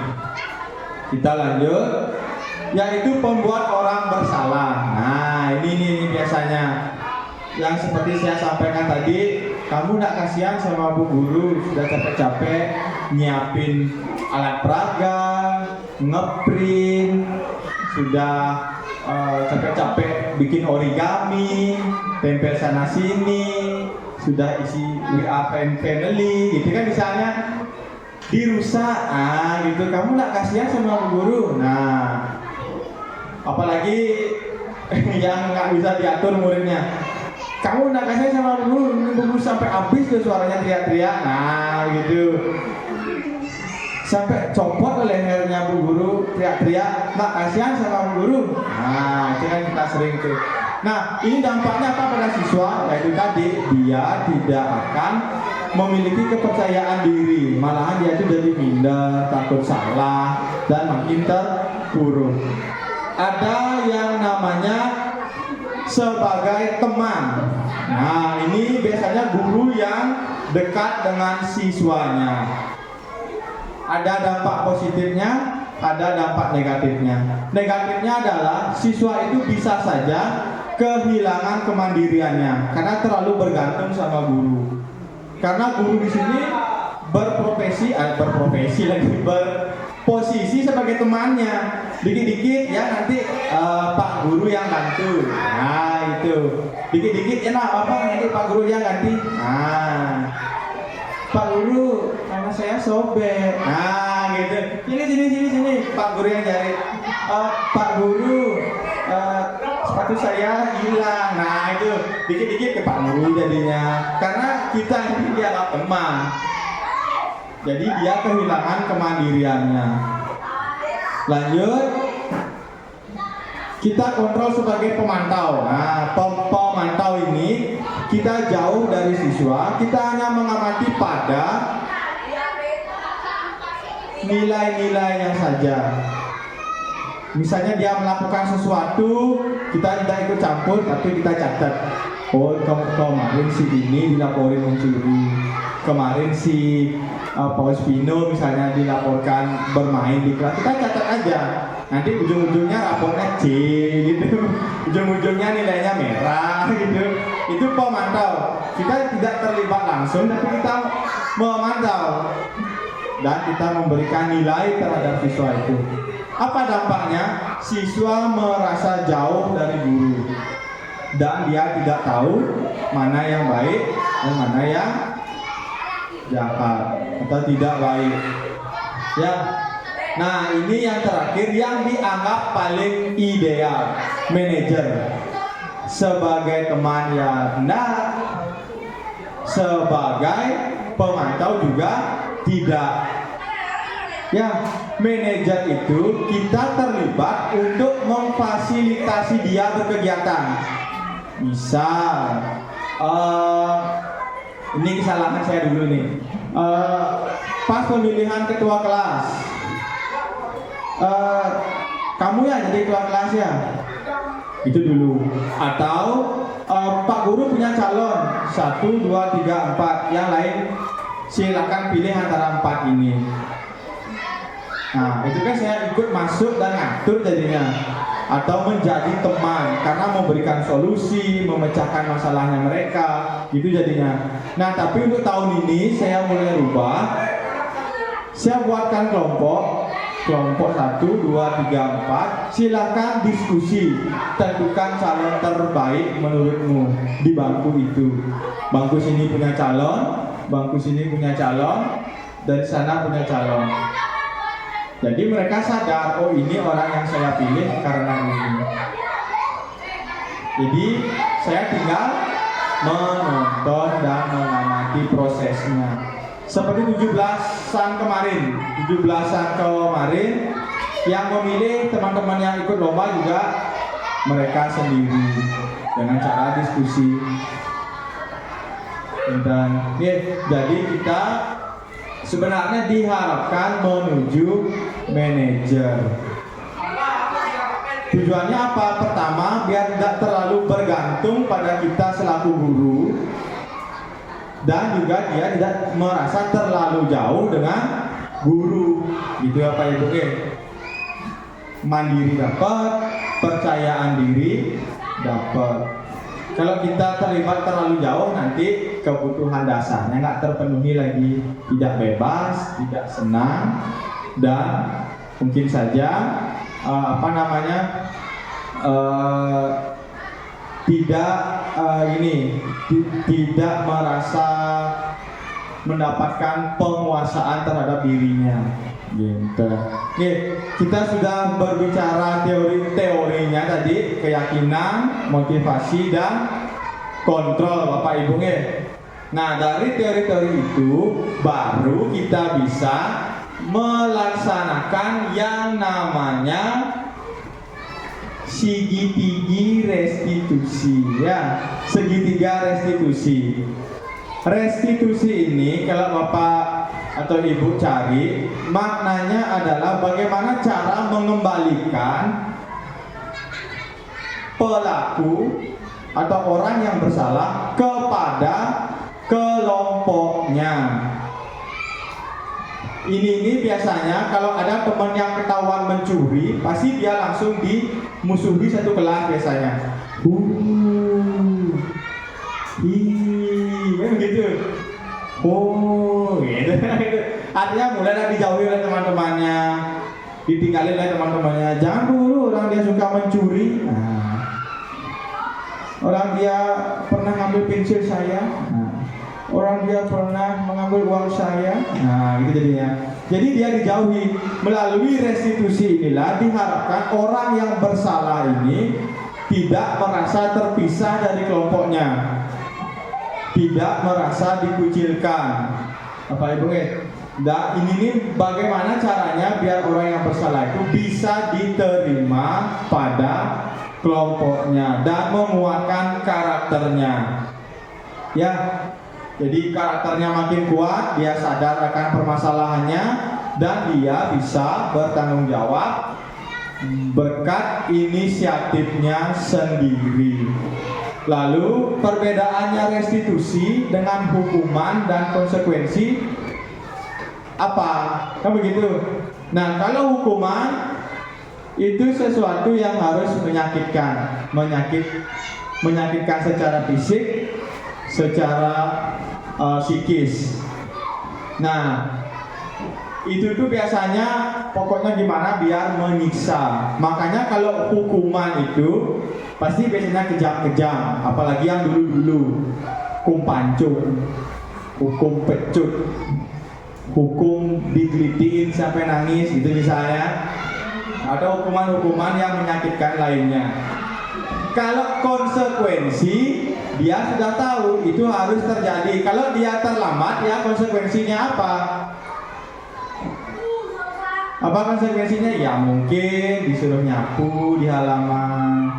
kita lanjut, yaitu pembuat orang bersalah. Nah, ini biasanya yang seperti saya sampaikan tadi. Kamu nak kasihan sama Bu Guru, sudah capek-capek nyiapin alat peraga, ngeprint, sudah capek-capek bikin origami, tempel sana sini, sudah isi WA family, gitu kan misalnya dirusak, gitu. Kamu nak kasihan sama Bu Guru. Nah, apalagi yang nggak bisa diatur muridnya. Kamu nak kasihan sama Bu Guru sampai habis tuh suaranya teriak-teriak. Nah, gitu. Sampai copot lehernya Bu Guru, teriak-teriak, nak kasihan sama Bu Guru. Nah, itu kan kita sering tuh. Nah, ini dampaknya apa pada siswa? Yaitu tadi, dia tidak akan memiliki kepercayaan diri. Malahan dia itu jadi minder, takut salah, dan makin terpuruk. Ada yang namanya sebagai teman. Nah, ini biasanya guru yang dekat dengan siswanya. Ada dampak positifnya, ada dampak negatifnya. Negatifnya adalah siswa itu bisa saja kehilangan kemandiriannya karena terlalu bergantung sama guru. Karena guru di sini berprofesi berposisi sebagai temannya. Dikit-dikit ya nanti Pak Guru yang bantu. Nah, itu. Dikit-dikit ya nanti Pak Guru yang ganti. Nah, Pak Guru, karena saya sobek. Nah, gitu. Sini. Pak Guru yang cari. Pak Guru, sepatu saya hilang. Nah, itu dikit-dikit ke Pak Guru jadinya. Karena kita ini dianggap teman. Jadi dia kehilangan kemandiriannya. Lanjut. Kita kontrol sebagai pemantau. Nah, pemantau ini kita jauh dari siswa, kita hanya mengamati pada nilai-nilainya saja. Misalnya dia melakukan sesuatu, kita tidak ikut campur, tapi kita catat. Oh, kemarin si ini dilaporin mencuri. Kemarin si Paus Pino misalnya dilaporkan bermain di kelas, kita catat aja. Nanti ujung-ujungnya rapornya C gitu, ujung-ujungnya nilainya merah gitu. Itu pemantau. Kita tidak terlibat langsung, tapi kita memantau dan kita memberikan nilai terhadap siswa itu. Apa dampaknya? Siswa merasa jauh dari guru dan dia tidak tahu mana yang baik dan mana yang jahat atau tidak baik. Ya. Nah, ini yang terakhir yang dianggap paling ideal. Manajer sebagai teman yang benar, sebagai pemantau juga tidak. Ya, manajer itu kita terlibat untuk memfasilitasi dia berkegiatan. Misal, ini kesalahan saya dulu nih. Pas pemilihan ketua kelas, kamu ya jadi ketua kelas ya, itu dulu. Atau Pak Guru punya calon 1, 2, 3, 4, yang lain silakan pilih antara 4 ini. Nah, itu kan saya ikut masuk dan ngatur jadinya, atau menjadi teman karena memberikan solusi, memecahkan masalahnya mereka, gitu jadinya. Nah, tapi untuk tahun ini saya mulai rubah. Saya buatkan kelompok 1, 2, 3, 4. Silakan diskusi, tentukan calon terbaik menurutmu di bangku itu. Bangku sini punya calon, bangku sini punya calon, dari sana punya calon. Jadi mereka sadar, oh ini orang yang saya pilih karena ini. Jadi saya tinggal menonton dan mengamati prosesnya. Seperti 17-an kemarin Yang memilih teman-teman yang ikut lomba juga mereka sendiri dengan cara diskusi. Dan jadi kita sebenarnya diharapkan menuju manajer. Tujuannya apa? Pertama, biar tidak terlalu bergantung pada kita selaku guru, dan juga dia tidak merasa terlalu jauh dengan guru. Gitu ya Pak Ibu. Mandiri dapat, percayaan diri dapat. Kalau kita terlibat terlalu jauh, nanti kebutuhan dasarnya nggak terpenuhi lagi, tidak bebas, tidak senang, dan mungkin saja tidak merasa mendapatkan penguasaan terhadap dirinya. Gitu. Kita sudah berbicara teorinya tadi, keyakinan, motivasi, dan kontrol Bapak Ibu. Nah, dari teori-teori itu baru kita bisa melaksanakan yang namanya segitiga restitusi, ya. Segitiga restitusi. Restitusi ini kalau Bapak atau Ibu cari, maknanya adalah bagaimana cara mengembalikan pelaku atau orang yang bersalah kepada kelompoknya. Ini biasanya kalau ada teman yang ketahuan mencuri, pasti dia langsung dimusuhi satu kelas biasanya. Begitu. Gitu. Artinya mulai dari dijauhi oleh teman-temannya, ditinggalin oleh teman-temannya. Jangan dulu, orang dia suka mencuri. Orang dia pernah ngambil pensil saya. Orang dia pernah mengambil uang saya. Gitu jadinya. Jadi dia dijauhi. Melalui restitusi inilah diharapkan orang yang bersalah ini tidak merasa terpisah dari kelompoknya, tidak merasa dikucilkan. Apa Ibu? Ini bagaimana caranya biar orang yang bersalah itu bisa diterima pada kelompoknya dan menguatkan karakternya. Ya, jadi karakternya makin kuat, dia sadar akan permasalahannya, dan dia bisa bertanggung jawab berkat inisiatifnya sendiri. Lalu perbedaannya restitusi dengan hukuman dan konsekuensi apa? Kan begitu. Nah, kalau hukuman itu sesuatu yang harus menyakitkan, menyakitkan secara fisik, secara psikis. Nah, itu tuh biasanya pokoknya gimana biar menyiksa. Makanya kalau hukuman itu pasti biasanya kejam-kejam, apalagi yang dulu-dulu, hukum pancung, hukum pecut, hukum digelitiin sampai nangis gitu misalnya, atau hukuman-hukuman yang menyakitkan lainnya. Kalau konsekuensi dia sudah tahu itu harus terjadi. Kalau dia terlambat, ya konsekuensinya apa? Apa konsekuensinya? Ya mungkin disuruh nyapu di halaman.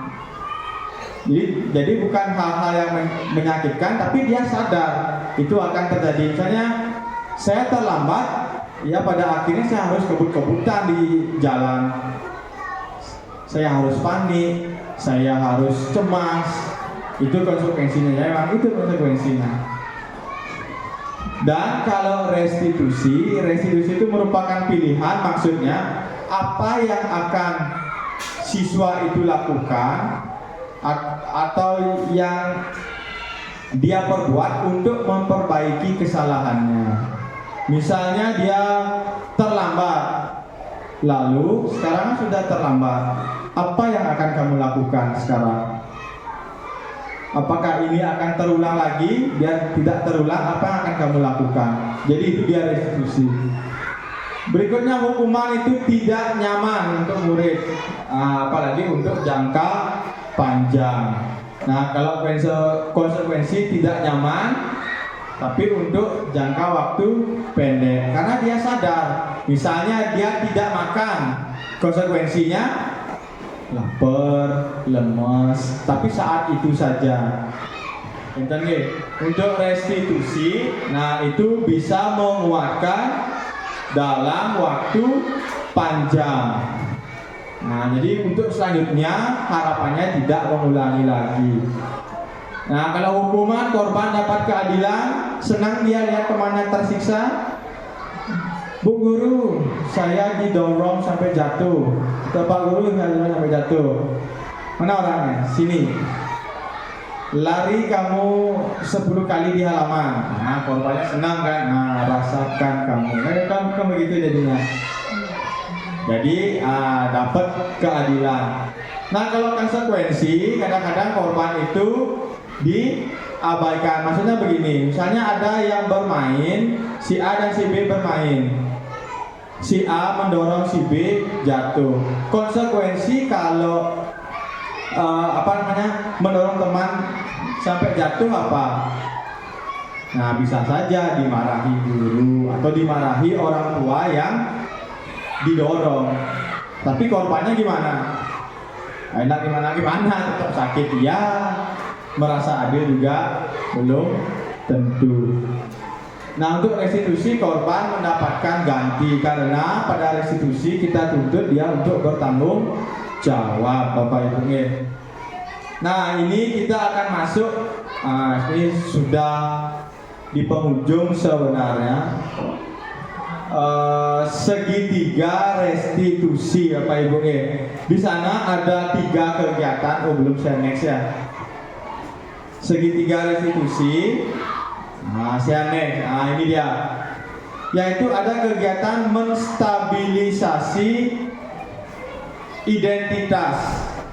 Jadi bukan hal-hal yang menyakitkan, tapi dia sadar itu akan terjadi. Misalnya saya terlambat, ya pada akhirnya saya harus kebut-kebutan di jalan. Saya harus panik, saya harus cemas. Itu konsekuensinya, ya memang itu konsekuensinya. Dan kalau restitusi itu merupakan pilihan, maksudnya apa yang akan siswa itu lakukan atau yang dia perbuat untuk memperbaiki kesalahannya. Misalnya dia terlambat, lalu sekarang sudah terlambat, apa yang akan kamu lakukan sekarang? Apakah ini akan terulang lagi? Biar tidak terulang, apa yang akan kamu lakukan? Jadi itu dia restitusi. Berikutnya, hukuman itu tidak nyaman untuk murid, apalagi untuk jangka panjang. Nah, kalau konsekuensi tidak nyaman, tapi untuk jangka waktu pendek, karena dia sadar, misalnya dia tidak makan Konsekuensinya lapar, lemas, tapi saat itu saja. Enten nggih, untuk restitusi, nah itu bisa menguatkan dalam waktu panjang. Nah, jadi untuk selanjutnya harapannya tidak mengulangi lagi. Nah, kalau hukuman korban dapat keadilan, senang dia lihat temannya tersiksa. Bu guru, saya didorong sampai jatuh. Pak guru, saya didorong sampai jatuh. Mana orangnya? Sini. Lari kamu 10 kali di halaman. Nah, korbannya senang kan? Nah, rasakan kamu. Kamu begitu jadinya. Jadi dapat keadilan. Nah, kalau konsekuensi kadang-kadang korban itu diabaikan. Maksudnya begini, misalnya ada yang bermain, si A dan si B bermain. Si A mendorong si B jatuh. Konsekuensi kalau mendorong teman sampai jatuh apa? Nah, bisa saja dimarahi guru atau dimarahi orang tua yang didorong. Tapi korbannya gimana? Enak gimana? Tetap sakit ya. Merasa adil juga belum tentu. Nah, untuk restitusi korban mendapatkan ganti karena pada restitusi kita tuntut dia untuk bertanggung jawab, Bapak Ibu. Nah, ini kita akan masuk. Ini sudah di penghujung sebenarnya. Segitiga restitusi, Bapak Ibu. Di sana ada 3 kegiatan. Belum saya next ya. Segitiga restitusi. Saya next. Ini dia. Yaitu ada kegiatan menstabilisasi identitas.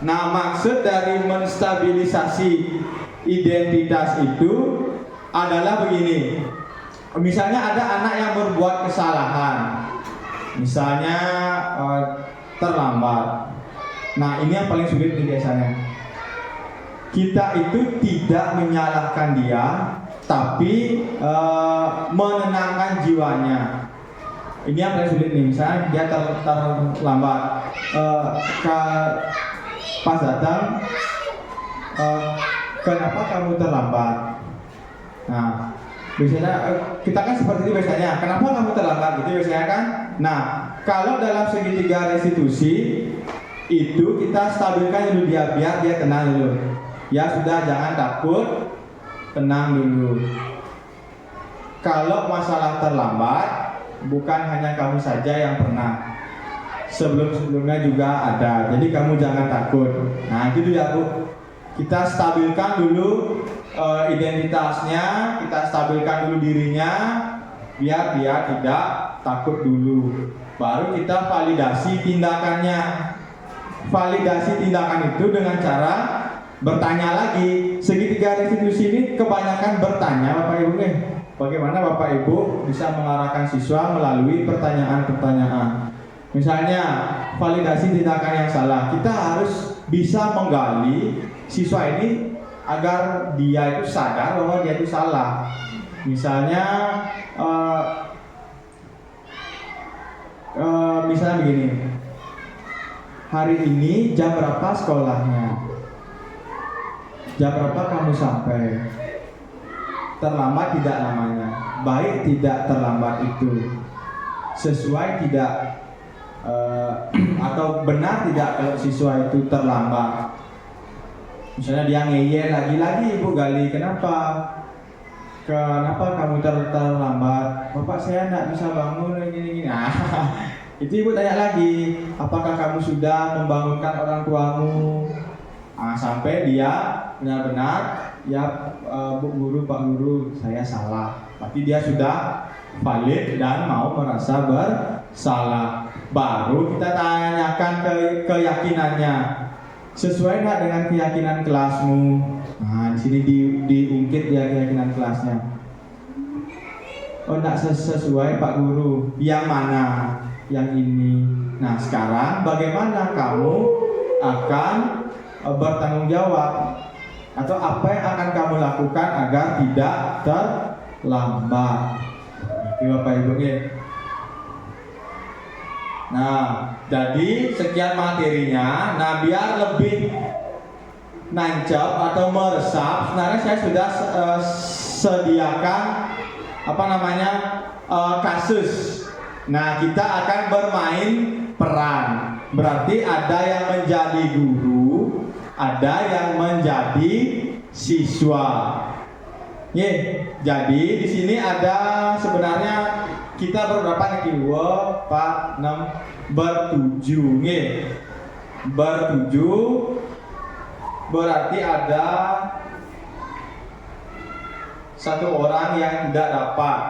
Nah, maksud dari menstabilisasi identitas itu adalah begini. Misalnya ada anak yang berbuat kesalahan. Misalnya terlambat. Nah, ini yang paling sulit nih biasanya. Kita itu tidak menyalahkan dia, tapi menenangkan jiwanya. Ini yang paling sulit nih. Misalnya dia terlambat, pas datang, kenapa kamu terlambat? Nah, biasanya kita kan seperti itu biasanya. Kenapa kamu terlambat? Gitu biasanya kan. Nah, kalau dalam segitiga restitusi itu kita stabilkan dulu dia, biar dia tenang dulu. Ya sudah, jangan takut, tenang dulu. Kalau masalah terlambat, bukan hanya kamu saja yang pernah. Sebelum-sebelumnya juga ada. Jadi kamu jangan takut. Nah, itu ya Bu. Kita stabilkan dulu identitasnya, kita stabilkan dulu dirinya, biar dia tidak takut dulu. Baru kita validasi tindakannya. Validasi tindakan itu dengan cara bertanya lagi. Segitiga restitusi ini kebanyakan bertanya, Bapak Ibu nih. Bagaimana Bapak Ibu bisa mengarahkan siswa melalui pertanyaan-pertanyaan. Misalnya validasi tindakan yang salah, kita harus bisa menggali siswa ini agar dia itu sadar bahwa dia itu salah. Misalnya misalnya begini, hari ini jam berapa sekolahnya? Jam berapa kamu sampai? Terlambat tidak namanya, baik tidak terlambat itu sesuai tidak atau benar tidak kalau siswa itu terlambat. Misalnya dia ngeyel lagi Ibu gali, kenapa kamu terlambat? Bapak saya tidak bisa bangun gini. Nah, itu Ibu tanya lagi, apakah kamu sudah membangunkan orang tuamu? Nah, sampai dia benar-benar ya Bu Guru, Pak Guru, saya salah. Berarti dia sudah valid dan mau merasa bersalah. Baru kita tanyakan keyakinannya. Sesuai nggak dengan keyakinan kelasmu? Nah, di sini diungkit ya keyakinan kelasnya. Oh, enggak sesuai Pak Guru. Yang mana? Yang ini. Nah, sekarang bagaimana kamu akan bertanggung jawab? Atau apa yang akan kamu lakukan agar tidak terlambat? Itu Bapak Ibu. Nah, jadi sekian materinya. Nah, biar lebih nancap atau meresap, sebenarnya saya sudah sediakan kasus. Nah, kita akan bermain peran. Berarti ada yang menjadi guru, ada yang menjadi siswa. Jadi di sini ada sebenarnya kita berberapa nih? 2, 4, 6, bertujuh. Bertujuh berarti ada satu orang yang tidak dapat.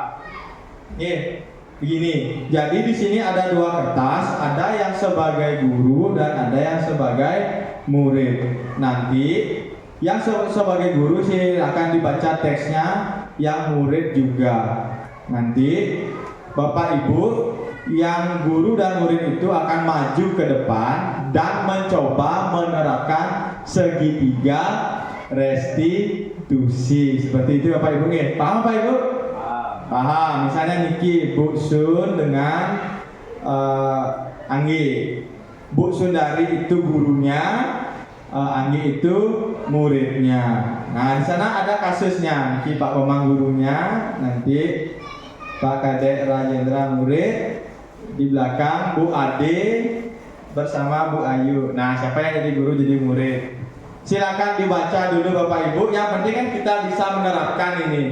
Begini. Jadi di sini ada 2 kertas, ada yang sebagai guru dan ada yang sebagai murid. Nanti yang sebagai guru silakan dibaca teksnya, yang murid juga. Nanti Bapak Ibu yang guru dan murid itu akan maju ke depan dan mencoba menerapkan segitiga restitusi. Seperti itu Bapak Ibu. Paham Bapak Ibu? Paham. Misalnya Niki, Bu Sun dengan Anggi. Bu Sundari itu gurunya, Anggi itu muridnya. Nah, di sana ada kasusnya. Niki Pak Komang gurunya, nanti Pak Kadek Rajendra murid, di belakang Bu Ade bersama Bu Ayu. Nah, siapa yang jadi guru jadi murid? Silakan dibaca dulu Bapak Ibu. Yang penting kan kita bisa menerapkan ini.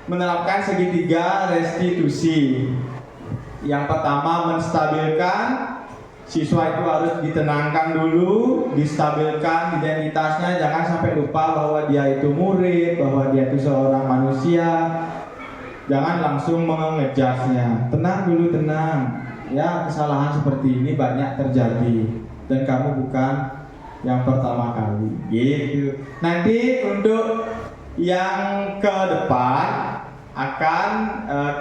Menerapkan segitiga restitusi. Yang pertama menstabilkan. Siswa itu harus ditenangkan dulu, distabilkan identitasnya, jangan sampai lupa bahwa dia itu murid, bahwa dia itu seorang manusia. Jangan langsung mengejasnya. Tenang dulu, tenang. Ya, kesalahan seperti ini banyak terjadi dan kamu bukan yang pertama kali. Gitu. Nanti untuk yang ke depan akan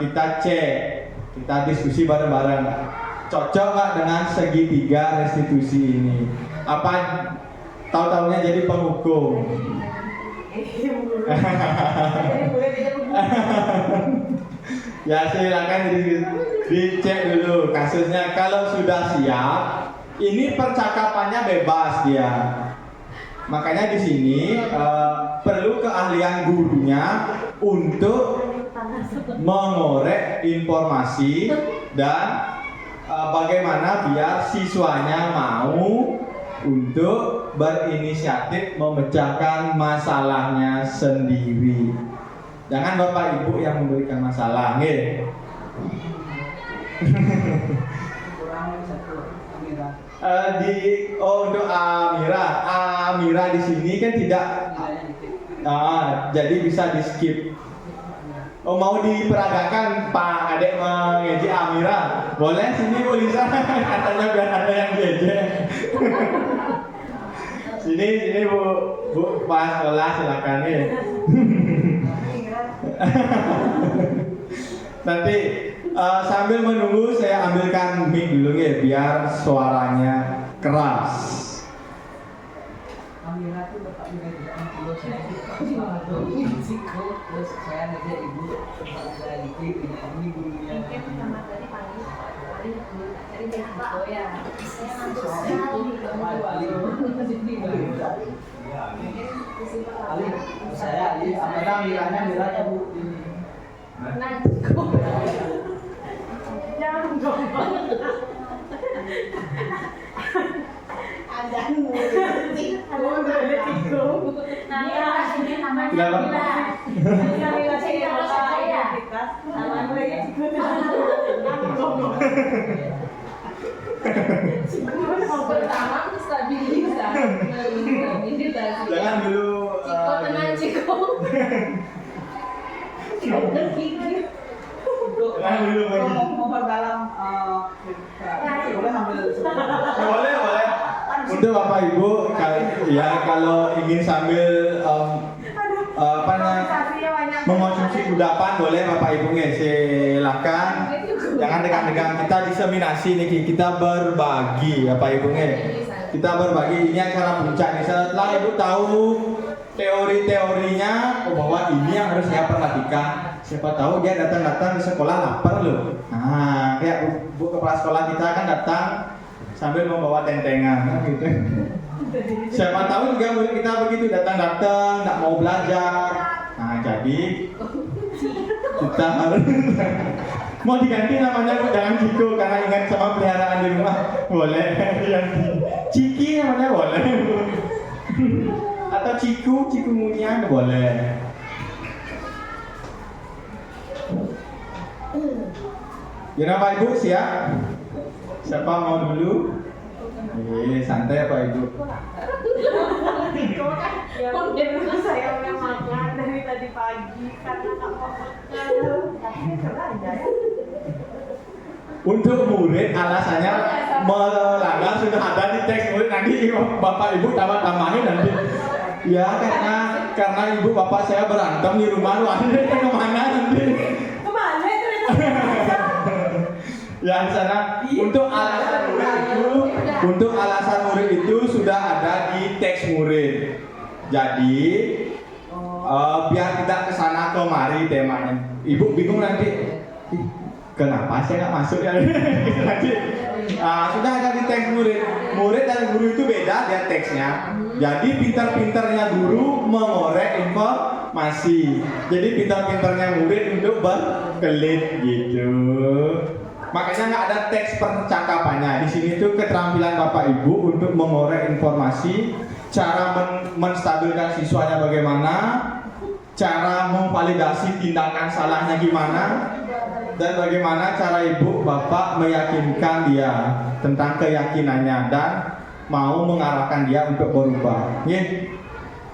kita cek, kita diskusi bareng-bareng. Cocok nggak dengan segitiga restitusi ini? Apa tahu-tahunya jadi penghukum? Ya silakan dicek dulu kasusnya. Kalau sudah siap, ini percakapannya bebas dia. Makanya di sini perlu keahlian gurunya untuk mengorek informasi dan bagaimana biar siswanya mau untuk berinisiatif memecahkan masalahnya sendiri. Jangan Bapak Ibu yang memberikan masalah, untuk Amira di sini kan tidak, jadi bisa di skip. Oh, mau diperagakan Pak Adek mengejek Amira? Boleh sini Bu Lisa, katanya biar ada yang diejek. Sini Bu Pak sekolah silakan Nanti sambil menunggu saya ambilkan mic dulu biar suaranya keras. Amira tuh bapak juga tidak terus saya ngajak ibu dari ini gurunya. Ali, Amira Miranya Bu ini. Jangan dulu. Memperdalam boleh ambil boleh. Untuk Bapak Ibu kalau ingin sambil mengonsumsi kudapan boleh Bapak Ibu silakan. Jangan dekat-dekat, kita diseminasi nih, kita berbagi Bapak Ibu Kita berbagi, ini acara puncak nih. Setelah Ibu tahu teori-teorinya bahwa ini yang harus saya perhatikan. Siapa tahu dia datang-datang di sekolah lapar loh. Nah, kayak bu kepala sekolah kita kan datang sambil membawa tentengan kan gitu. Siapa tahu juga murid kita begitu datang-datang nggak mau belajar. Nah, jadi kita harus mau diganti namanya Bu, jangan Ciko karena ingat sama peliharaan di rumah. Boleh diganti. Ciki namanya boleh. Atau Ciku Munya boleh. Ya Pak Ibu siap? Siapa mau dulu? Santai Pak Ibu. Mungkin saya udah makan dari tadi pagi karena tak mau makan. Untuk murid alasannya melanggar sudah ada di teks murid, nanti Bapak Ibu tambah-tambahin nanti. Ya karena Ibu Bapak saya berantem di rumah, lu ada kemana nanti? Kemana itu? Ya di sana untuk alasan murid itu sudah ada di teks murid. Jadi biar tidak kesana kemari temanya. Ibu bingung nanti. Kenapa saya nggak masuk ya? Nanti sudah ada di teks murid. Murid dan guru itu beda dia teksnya. Jadi pintar-pintarnya guru mengorek informasi. Jadi pintar-pintarnya murid untuk berkelit gitu. Makanya nggak ada teks percakapannya. Di sini tuh keterampilan Bapak Ibu untuk mengorek informasi, cara menstabilkan siswanya bagaimana, cara memvalidasi tindakan salahnya gimana, dan bagaimana cara Ibu Bapak meyakinkan dia tentang keyakinannya dan mau mengarahkan dia untuk berubah.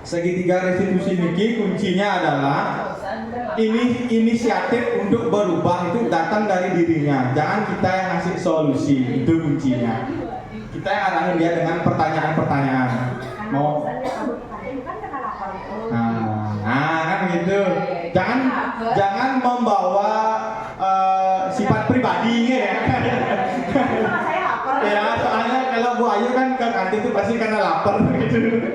Segitiga restitusi niki kuncinya adalah inisiatif untuk berubah itu datang dari dirinya. Jangan kita yang ngasih solusi, itu kuncinya. Kita yang arahin dia dengan pertanyaan-pertanyaan. Mau kan begitu. Jangan membawa sifat pribadi ya. Ya, soalnya kalau Bu Ayu kan ke kantin itu pasti karena lapar gitu.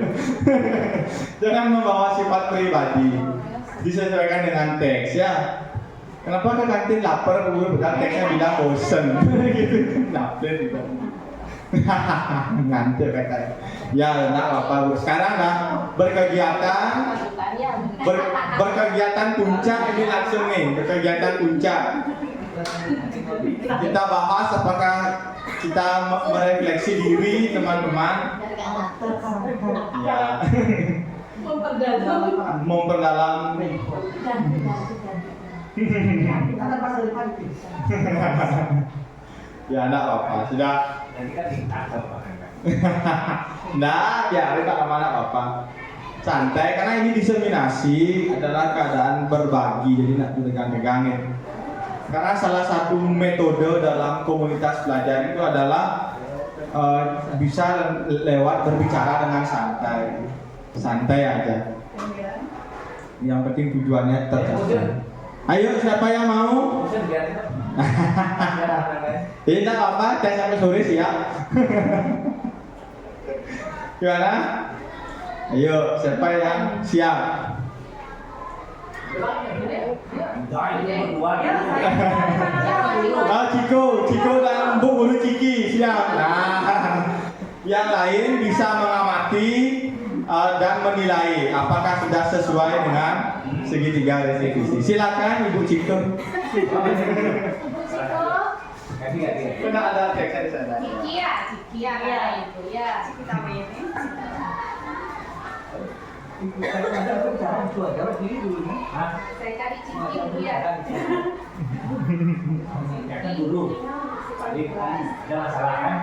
Jangan membawa sifat pribadi. Disesuaikan dengan teks ya. Kenapa ke kantin lapar? Bukan teksnya bilang bosen gitu. Lapar gitu. Ngantuk katanya. Ya, enggak apa-apa Bu. Sekarang berkegiatan puncak ini langsung nih, berkegiatan puncak. Kita bahas apakah kita merefleksi diri teman-teman. Ya. Memperdalam. Ya enggak apa-apa, sudah. Nah, ya enggak apa-apa. Santai karena ini diseminasi adalah keadaan berbagi, jadi enggak dipegang-pegangin. Karena salah satu metode dalam komunitas belajar itu adalah bisa lewat berbicara dengan santai. Santai aja. Yang penting tujuannya tercapai. Ayo siapa yang mau? Tidak apa, saya sampai sore siap. Gimana? Ayo siapa yang siap? Ciko dan Bu Guru Ciki siap. Nah, yang lain bisa mengamati dan menilai apakah sudah sesuai dengan segitiga restitusi. Silakan Ibu Ciko. Kena ada teksnya di sana. Ciki ya itu ya. Ciki kami ini. Saya cari Ciki dulu ya. Kan dulu. Tadi jangan salah kan.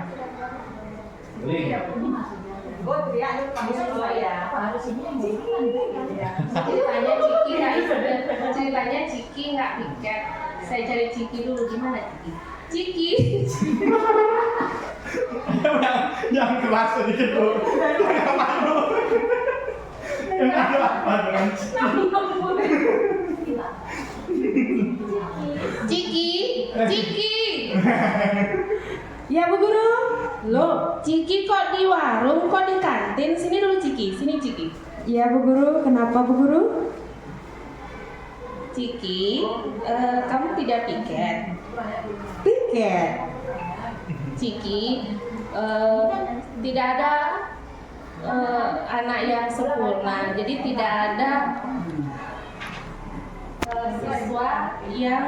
Boleh. Gue teriak kamu semua ya. Harus ini yang ceritanya Ciki nggak piket. Saya cari Ciki dulu, gimana Ciki? yang keras sedikit Bu. Kenapa dengan Ciki. Ya Bu Guru. Loh, Ciki kok di warung, kok di kantin? Sini dulu Ciki, sini Ciki. Iya Bu Guru, kenapa Bu Guru? Ciki, kamu tidak piket. Piket. Ciki, tidak ada anak yang sempurna, jadi tidak ada siswa yang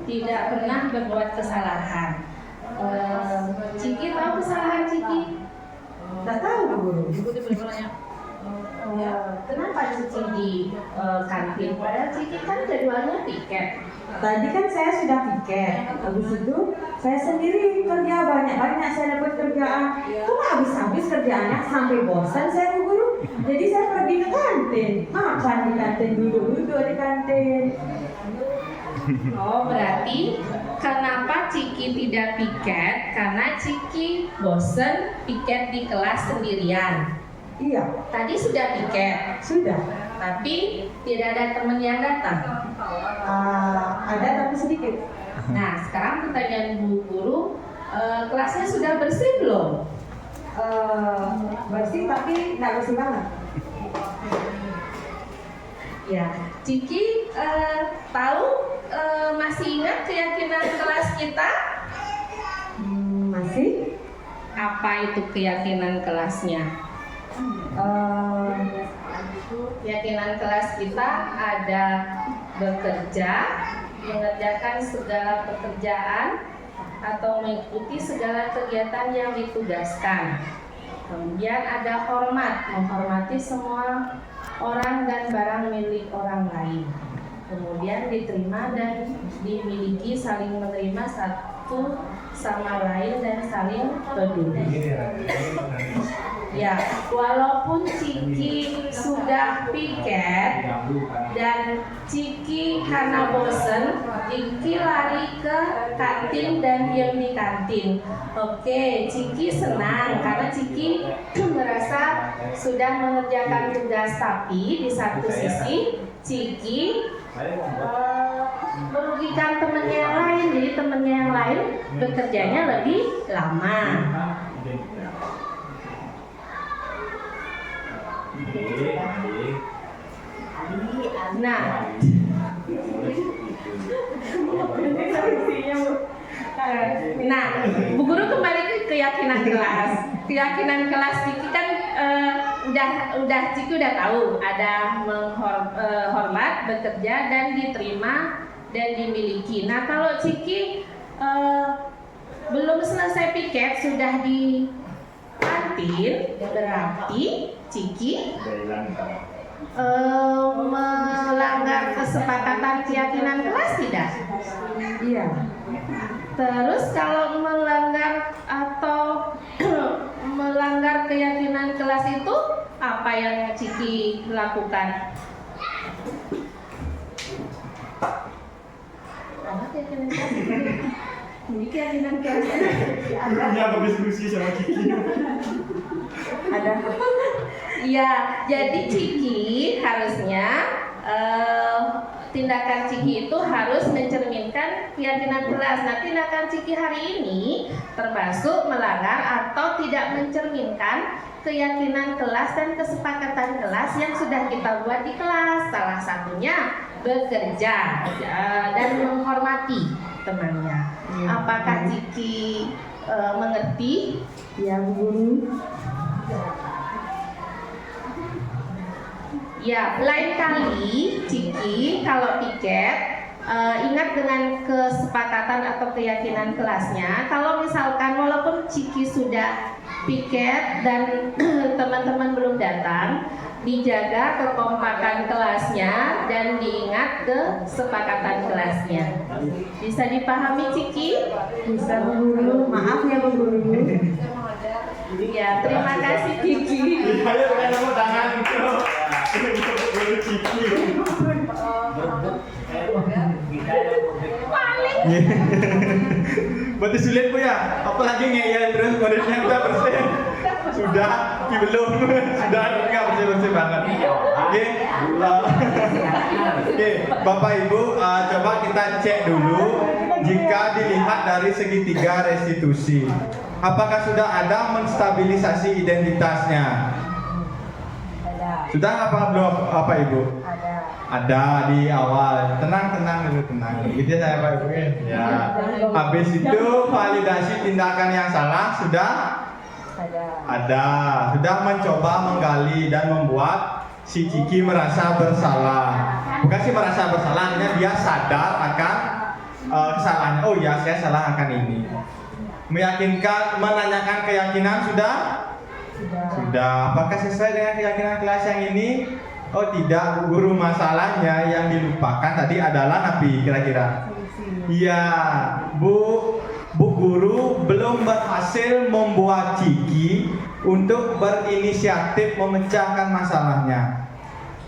tidak pernah berbuat kesalahan. Ciki tahu kesalahan Ciki? Tidak tahu Bu Guru. Kenapa Ciki di kantin? Padahal Ciki kan jadwalnya piket. Tadi kan saya sudah piket. Habis itu saya sendiri kerja banyak-banyak, saya dapat kerjaan. Kok nggak habis-habis kerjaannya sampai bosan saya Bu Guru. Jadi saya pergi ke kantin, makan di kantin, duduk-duduk di kantin. Oh, berarti kenapa Ciki tidak piket? Karena Ciki bosen piket di kelas sendirian. Iya, Tadi sudah piket, sudah. tapi tidak ada teman yang datang. Ada tapi sedikit. Nah, sekarang pertanyaan Bu Guru, kelasnya sudah bersih belum? Bersih tapi nggak bersih banget. Ya, Ciki tahu masih ingat keyakinan kelas kita? Masih? Apa itu keyakinan kelasnya? Keyakinan kelas kita ada bekerja, mengerjakan segala pekerjaan, atau mengikuti segala kegiatan yang ditugaskan. Kemudian ada hormat, menghormati semua orang dan barang milik orang lain. Kemudian diterima dan dimiliki, saling menerima satu sama lain dan saling peduli. Ya, walaupun Ciki sudah piket dan Ciki karena bosen, Ciki lari ke kantin dan diam di kantin. Oke, Ciki senang karena Ciki merasa sudah mengerjakan tugas, tapi di satu sisi Ciki merugikan temannya yang lain, jadi temannya yang lain bekerjanya lebih lama. Nah, Bu Guru kembali ke keyakinan kelas. Keyakinan kelas Ciki kan Ciki udah tahu ada menghormat, bekerja dan diterima dan dimiliki. Nah, kalau Ciki belum selesai piket sudah di kantin, berarti Ciki melanggar kesepakatan keyakinan kelas tidak? Iya. Terus kalau melanggar atau melanggar keyakinan kelas itu apa yang Ciki lakukan? Apa keyakinan kelas? Ini keyakinan kelas. Punya berdiskusi sama Ciki. Ada. Iya, jadi Ciki harusnya tindakan Ciki itu harus mencerminkan keyakinan kelas. Nah, tindakan Ciki hari ini termasuk melanggar atau tidak mencerminkan keyakinan kelas dan kesepakatan kelas yang sudah kita buat di kelas. Salah satunya bekerja dan menghormati temannya. Apakah Ciki mengerti? Ya Bu Guru. Ya, lain kali Ciki kalau piket ingat dengan kesepakatan atau keyakinan kelasnya. Kalau misalkan walaupun Ciki sudah piket dan teman-teman belum datang, dijaga kekompakan kelasnya dan diingat kesepakatan kelasnya. Bisa dipahami Ciki? Bisa Bu Guru. Maaf ya Bu Guru. Ya, terima kasih Ciki. Ayo kita tepuk tangan untuk Ciki. Paling Berarti sulit Bu ya? Apalagi ngeyel terus muridnya udah bersih. Sudah, tapi belum. Sudah enggak bersih-bersih banget. Oke. Oke, Bapak Ibu, coba kita cek dulu jika dilihat dari segitiga restitusi. Apakah sudah ada menstabilisasi identitasnya? Sudah apa belum apa Ibu? Ada. Ada di awal. Tenang dulu, tenang. Gitu ya saya Pak Ibu. Ya. Habis itu validasi tindakan yang salah sudah ada. Sudah mencoba menggali dan membuat si Ciki merasa bersalah. Bukan sih merasa bersalah, artinya dia sadar akan kesalahannya. Oh ya, saya salah akan ini. Meyakinkan, menanyakan keyakinan sudah? Sudah. Apakah sesuai dengan keyakinan kelas yang ini? Oh tidak, Bu Guru, masalahnya yang dilupakan tadi adalah Nabi kira-kira. Iya, Bu Guru belum berhasil membuat Ciki untuk berinisiatif memecahkan masalahnya.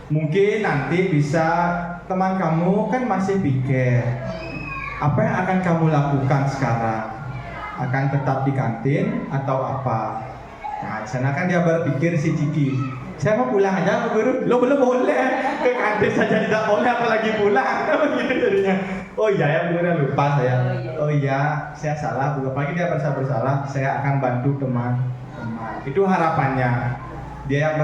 Mungkin nanti bisa teman kamu kan masih pikir apa yang akan kamu lakukan sekarang? Akan tetap di kantin atau apa? Nah, di sana kan dia berpikir si Ciki, saya mau pulang aja Bu Guru. Lo belum boleh ke kantin saja tidak boleh, apalagi pulang. Gitu jadinya. Oh iya ya Bu Guru, lupa saya. Oh iya, saya salah. Apalagi dia merasa bersalah, saya akan bantu teman-teman. Itu harapannya. Dia yang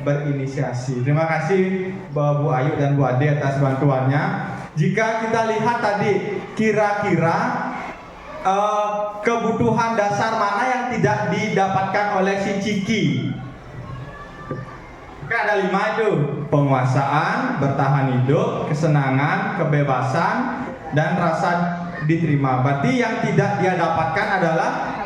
berinisiasi. Terima kasih Bu Ayu dan Bu Ade atas bantuannya. Jika kita lihat tadi, kira-kira kebutuhan dasar mana yang tidak didapatkan oleh si Ciki? Kan ada 5 itu: penguasaan, bertahan hidup, kesenangan, kebebasan, dan rasa diterima. Berarti yang tidak dia dapatkan adalah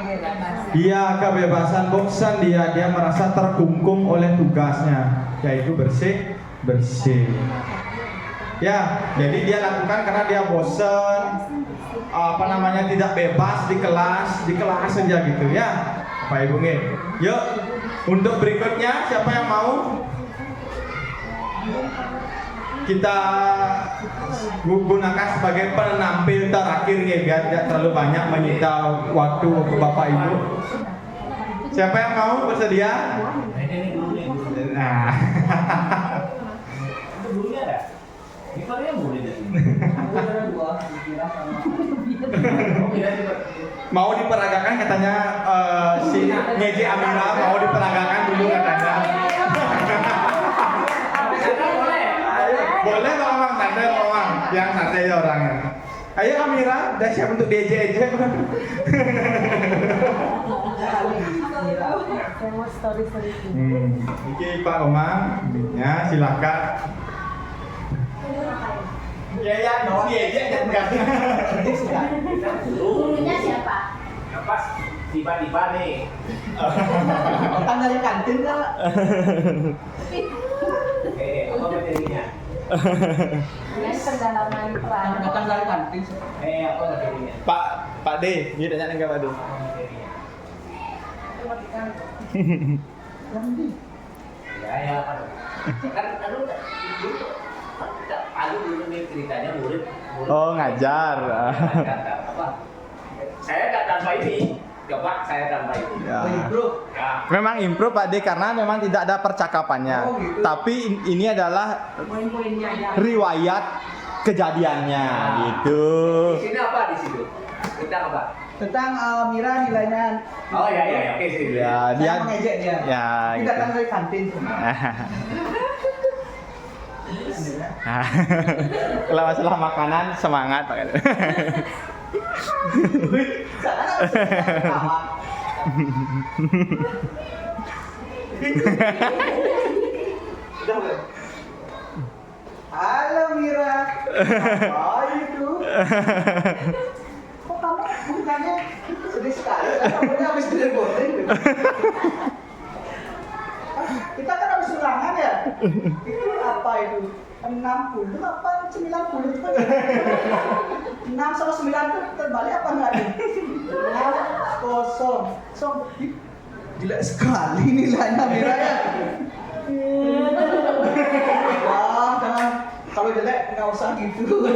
kebebasan. Bosan dia merasa terkungkung oleh tugasnya, yaitu bersih. Ya, jadi dia lakukan karena dia bosan, tidak bebas di kelas saja gitu ya. Pak Ibu nih. Yuk, untuk berikutnya siapa yang mau? Kita gunakan sebagai penampil terakhir nih, biar tidak terlalu banyak menyita waktu Bapak Ibu. Siapa yang mau bersedia? Nah. Mau diperagakan katanya, si Nyeji Amira mau diperagakan dulu katanya. Boleh kalau orang santai, orang yang santai orangnya. Ayo Amira, udah siap untuk DJ aja. Oke Pak Omang, ya silakan. Ya, no DJ jangan. Gurunya siapa? Pas tiba-tiba nih. Datang dari kantin nggak? Apa materinya? Pendalaman peran. Datang dari kantin. Apa materinya? Pak D, dia tanya enggak Pak D? Ya, Pak. Kan aduh dulu nih ceritanya murid. Oh, ngajar. Apa? Saya nggak tanpa ini. Coba saya tanpa itu. Ya. Ya. Memang improve Pak D karena memang tidak ada percakapannya. Oh, gitu. Tapi ini adalah Poin-poinnya aja. riwayat kejadiannya gitu. Di sini apa di situ? Tentang apa? Tentang Mira nilainya. Oh ya, oke sih. Ya, dia Saya mengejek dia. Ya, Dia gitu. datang dari kantin. Kalau masalah makanan semangat Pak. Sana harus ketawa. Sudah belum? Halo Mira. Apa itu? Kok kamu bukannya sedih sekali? Kamu habis dari boarding. Kita kan harus ulangan ya. Itu apa itu? 60 apa 90 itu? 6 sama 9 itu terbalik apa enggak nih? 0 gila sekali nilainya Mira ya. Jangan kalau jelek nggak usah gitu.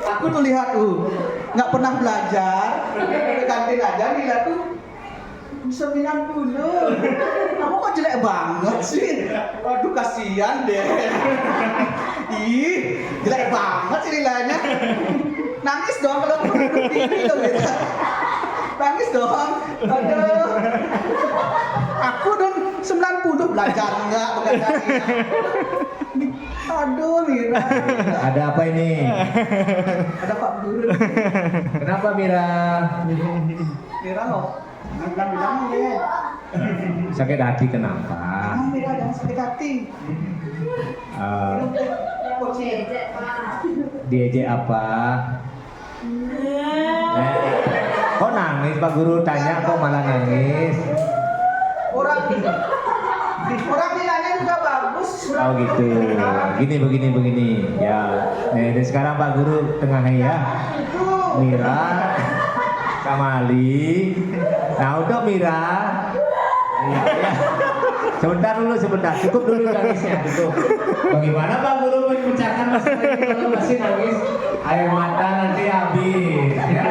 Aku tuh lihat tuh nggak pernah belajar di kantin aja nilai tuh 90. Kamu kok jelek banget sih? Waduh kasihan deh. Ih, jelek banget sih nilainya. Nangis dong kalau aku gitu. Nangis dong. Aduh. Aku dan 90 belajar enggak begadangnya. Aduh Mira. Ada apa ini? Ada Pak Guru. Kenapa Mira? Mira kok bilang-bilang ya. Sakit hati kenapa? Mira jangan sakit hati. Diejek apa? Kok nangis Pak Guru tanya kok malah nangis? Orang nilainya juga bagus. Oh gitu. Begini. Ya. Dan sekarang Pak Guru tengah ya. Mira, Kamali. Nah untuk Mira. Ya. Sebentar. Cukup dulu nangisnya. Cukup. Bagaimana Pak Guru memecahkan masalah ini kalau masih nangis? Air mata nanti habis. Ya.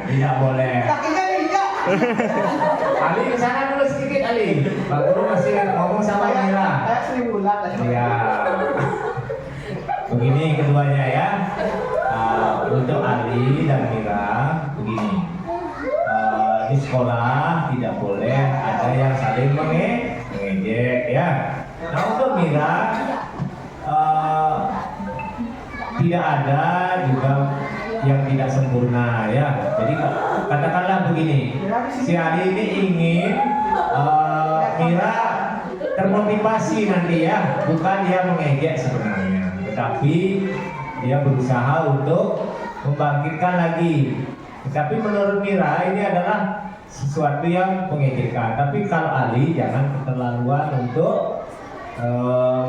Tidak boleh. Kakinya injak. Ali ke sana dulu sedikit Ali. Pak Guru masih ngomong sama Mira. Kayak 1000 bulan lah. Ya. Begini keduanya ya. Untuk Ali dan Mira begini. Di sekolah tidak boleh ada yang saling mengejek ya. Nah untuk Mira tidak ada juga yang tidak sempurna ya. Jadi katakanlah begini, si Ali ini ingin Mira termotivasi nanti ya, bukan dia mengejek sebenarnya, tetapi dia berusaha untuk membangkitkan lagi. Tapi menurut Mira ini adalah sesuatu yang mengejekan. Tapi kalau Ali jangan keterlaluan untuk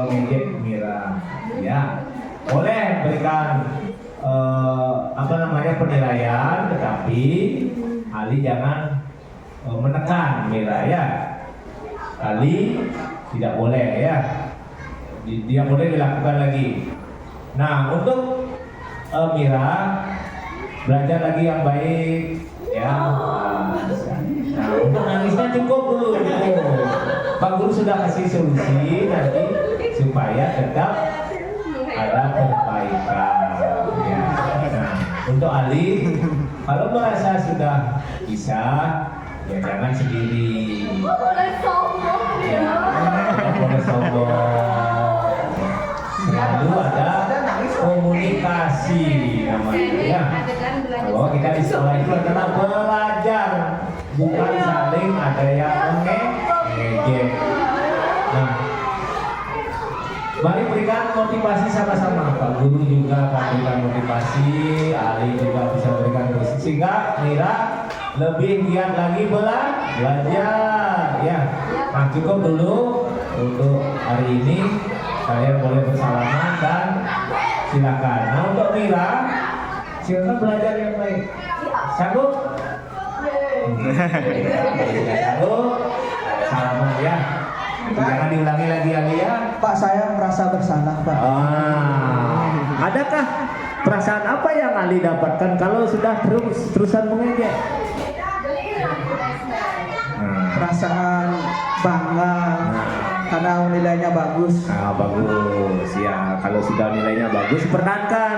mengejek Mira. Ya, boleh berikan penilaian, tetapi Ali jangan menekan Mira ya. Ali tidak boleh ya. Dia boleh dilakukan lagi. Nah untuk Mira belajar lagi yang baik ya. Nah untuk nangisnya cukup dulu. Pak Guru sudah kasih solusi nanti supaya tetap ada perbaikan ya. Nah untuk Ali kalau merasa sudah bisa ya jangan sendiri ya, tidak boleh sombong. Selalu ada komunikasi namanya ya. Bahwa kita di sekolah itu adalah belajar, bukan saling ada yang mengejek. Nah, mari berikan motivasi sama-sama. Pak Guru juga akan berikan motivasi, Ali juga bisa berikan motivasi sehingga Mira lebih giat lagi belajar ya. Nah cukup dulu untuk hari ini. Kalian boleh bersalaman dan silakan. Nah untuk Mira, silakan belajar yang baik. Sanggup? Sanggup? Salaman ya. Jangan diulangi lagi ya. Pak saya merasa bersalah Pak. Adakah perasaan apa yang Ali dapatkan kalau sudah terusan mengejek? Perasaan bangga karena nilainya bagus. Bagus ya. Kalau sudah nilainya bagus, pertahankan.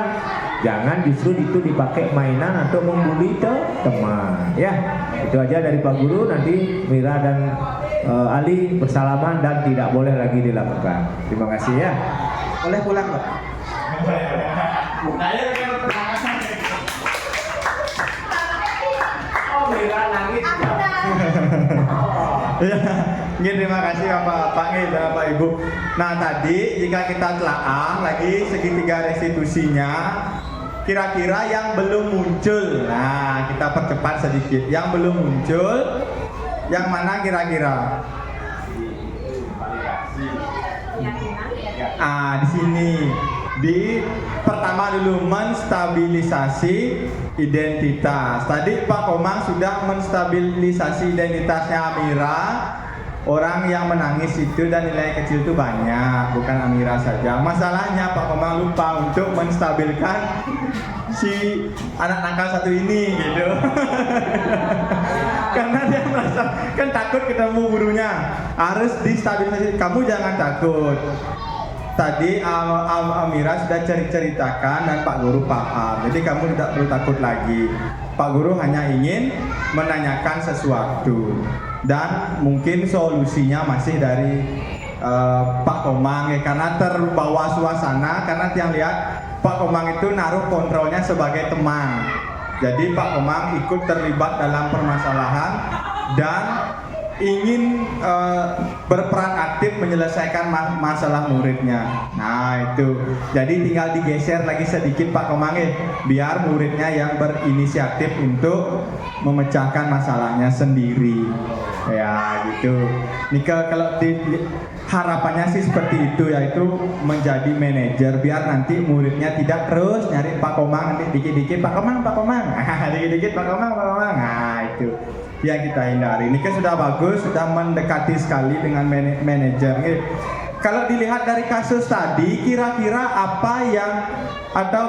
Jangan justru itu dipakai mainan atau membuli teman. Ya, itu aja dari Pak Guru. Nanti Mira dan Ali bersalaman dan tidak boleh lagi dilakukan. Terima kasih ya. Boleh pulang Pak. Mira nangis. Ya, terima kasih Pak Ngil dan Bapak Ibu. Nah tadi jika kita telaah lagi segitiga restitusinya, kira-kira yang belum muncul. Nah kita percepat sedikit. Yang belum muncul, yang mana kira-kira? Di sini. Di pertama dulu menstabilisasi identitas. Tadi Pak Komang sudah menstabilisasi identitasnya Amira. Orang yang menangis itu dan nilai kecil itu banyak, bukan Amira saja. Masalahnya Pak Komang lupa untuk menstabilkan si anak nakal satu ini gitu. Karena dia merasa kan takut ketemu gurunya. Harus distabilisasi. Kamu jangan takut. Tadi Amira sudah ceritakan dan Pak Guru paham. Jadi kamu tidak perlu takut lagi. Pak Guru hanya ingin menanyakan sesuatu. dan mungkin solusinya masih dari Pak Komang ya, karena terbawa suasana, karena yang lihat Pak Komang itu naruh kontrolnya sebagai teman. Jadi Pak Komang ikut terlibat dalam permasalahan dan ingin berperan aktif menyelesaikan masalah muridnya. Nah itu, jadi tinggal digeser lagi sedikit Pak Komang biar muridnya yang berinisiatif untuk memecahkan masalahnya sendiri. Ya gitu. Nika kalau harapannya sih seperti itu, yaitu menjadi manajer biar nanti muridnya tidak terus nyari Pak Komang, nanti dikit-dikit Pak Komang, dikit-dikit Pak Komang. Nah itu yang kita hindari. Ini kan sudah bagus, sudah mendekati sekali dengan manajer. Kalau dilihat dari kasus tadi, kira-kira apa yang atau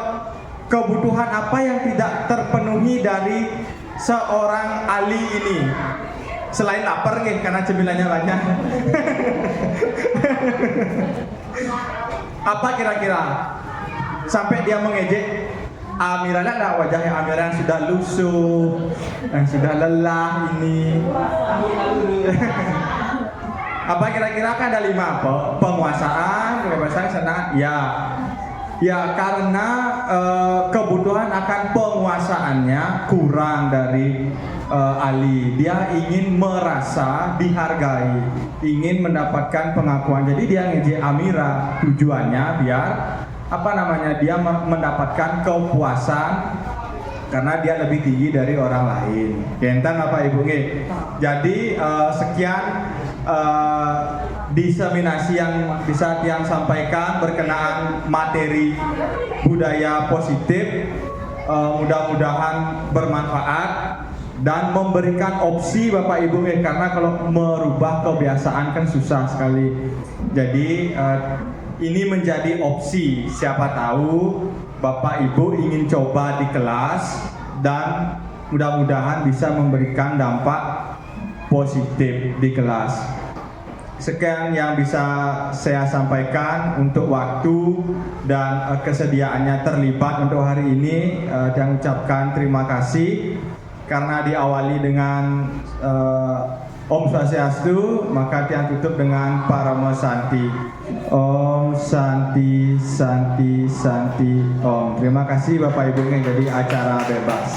kebutuhan apa yang tidak terpenuhi dari seorang Ali ini? Selain lapar karena cemilannya banyak. Apa kira-kira sampai dia mengejek Amira? Ada wajahnya Amira yang sudah lusuh, yang sudah lelah ini. Apa kira-kira? Kan ada 5 penguasaan, kebebasan, senang. Ya karena kebutuhan akan penguasaannya kurang dari Ali. Dia ingin merasa dihargai, ingin mendapatkan pengakuan. Jadi dia ngejek Amira tujuannya biar dia mendapatkan kepuasan karena dia lebih tinggi dari orang lain. Gentang apa Ibu? Jadi sekian diseminasi yang bisa Tiang sampaikan berkenaan materi budaya positif. Mudah-mudahan bermanfaat dan memberikan opsi Bapak Ibu karena kalau merubah kebiasaan kan susah sekali. Jadi ini menjadi opsi, siapa tahu Bapak Ibu ingin coba di kelas dan mudah-mudahan bisa memberikan dampak positif di kelas. Sekian yang bisa saya sampaikan untuk waktu dan kesediaannya terlibat untuk hari ini. Dan ucapkan terima kasih karena diawali dengan Om Swastiastu, maka Tiang tutup dengan Paramo Santi. Om Santi Santi Santi Om. Terima kasih Bapak Ibu, jadi acara bebas.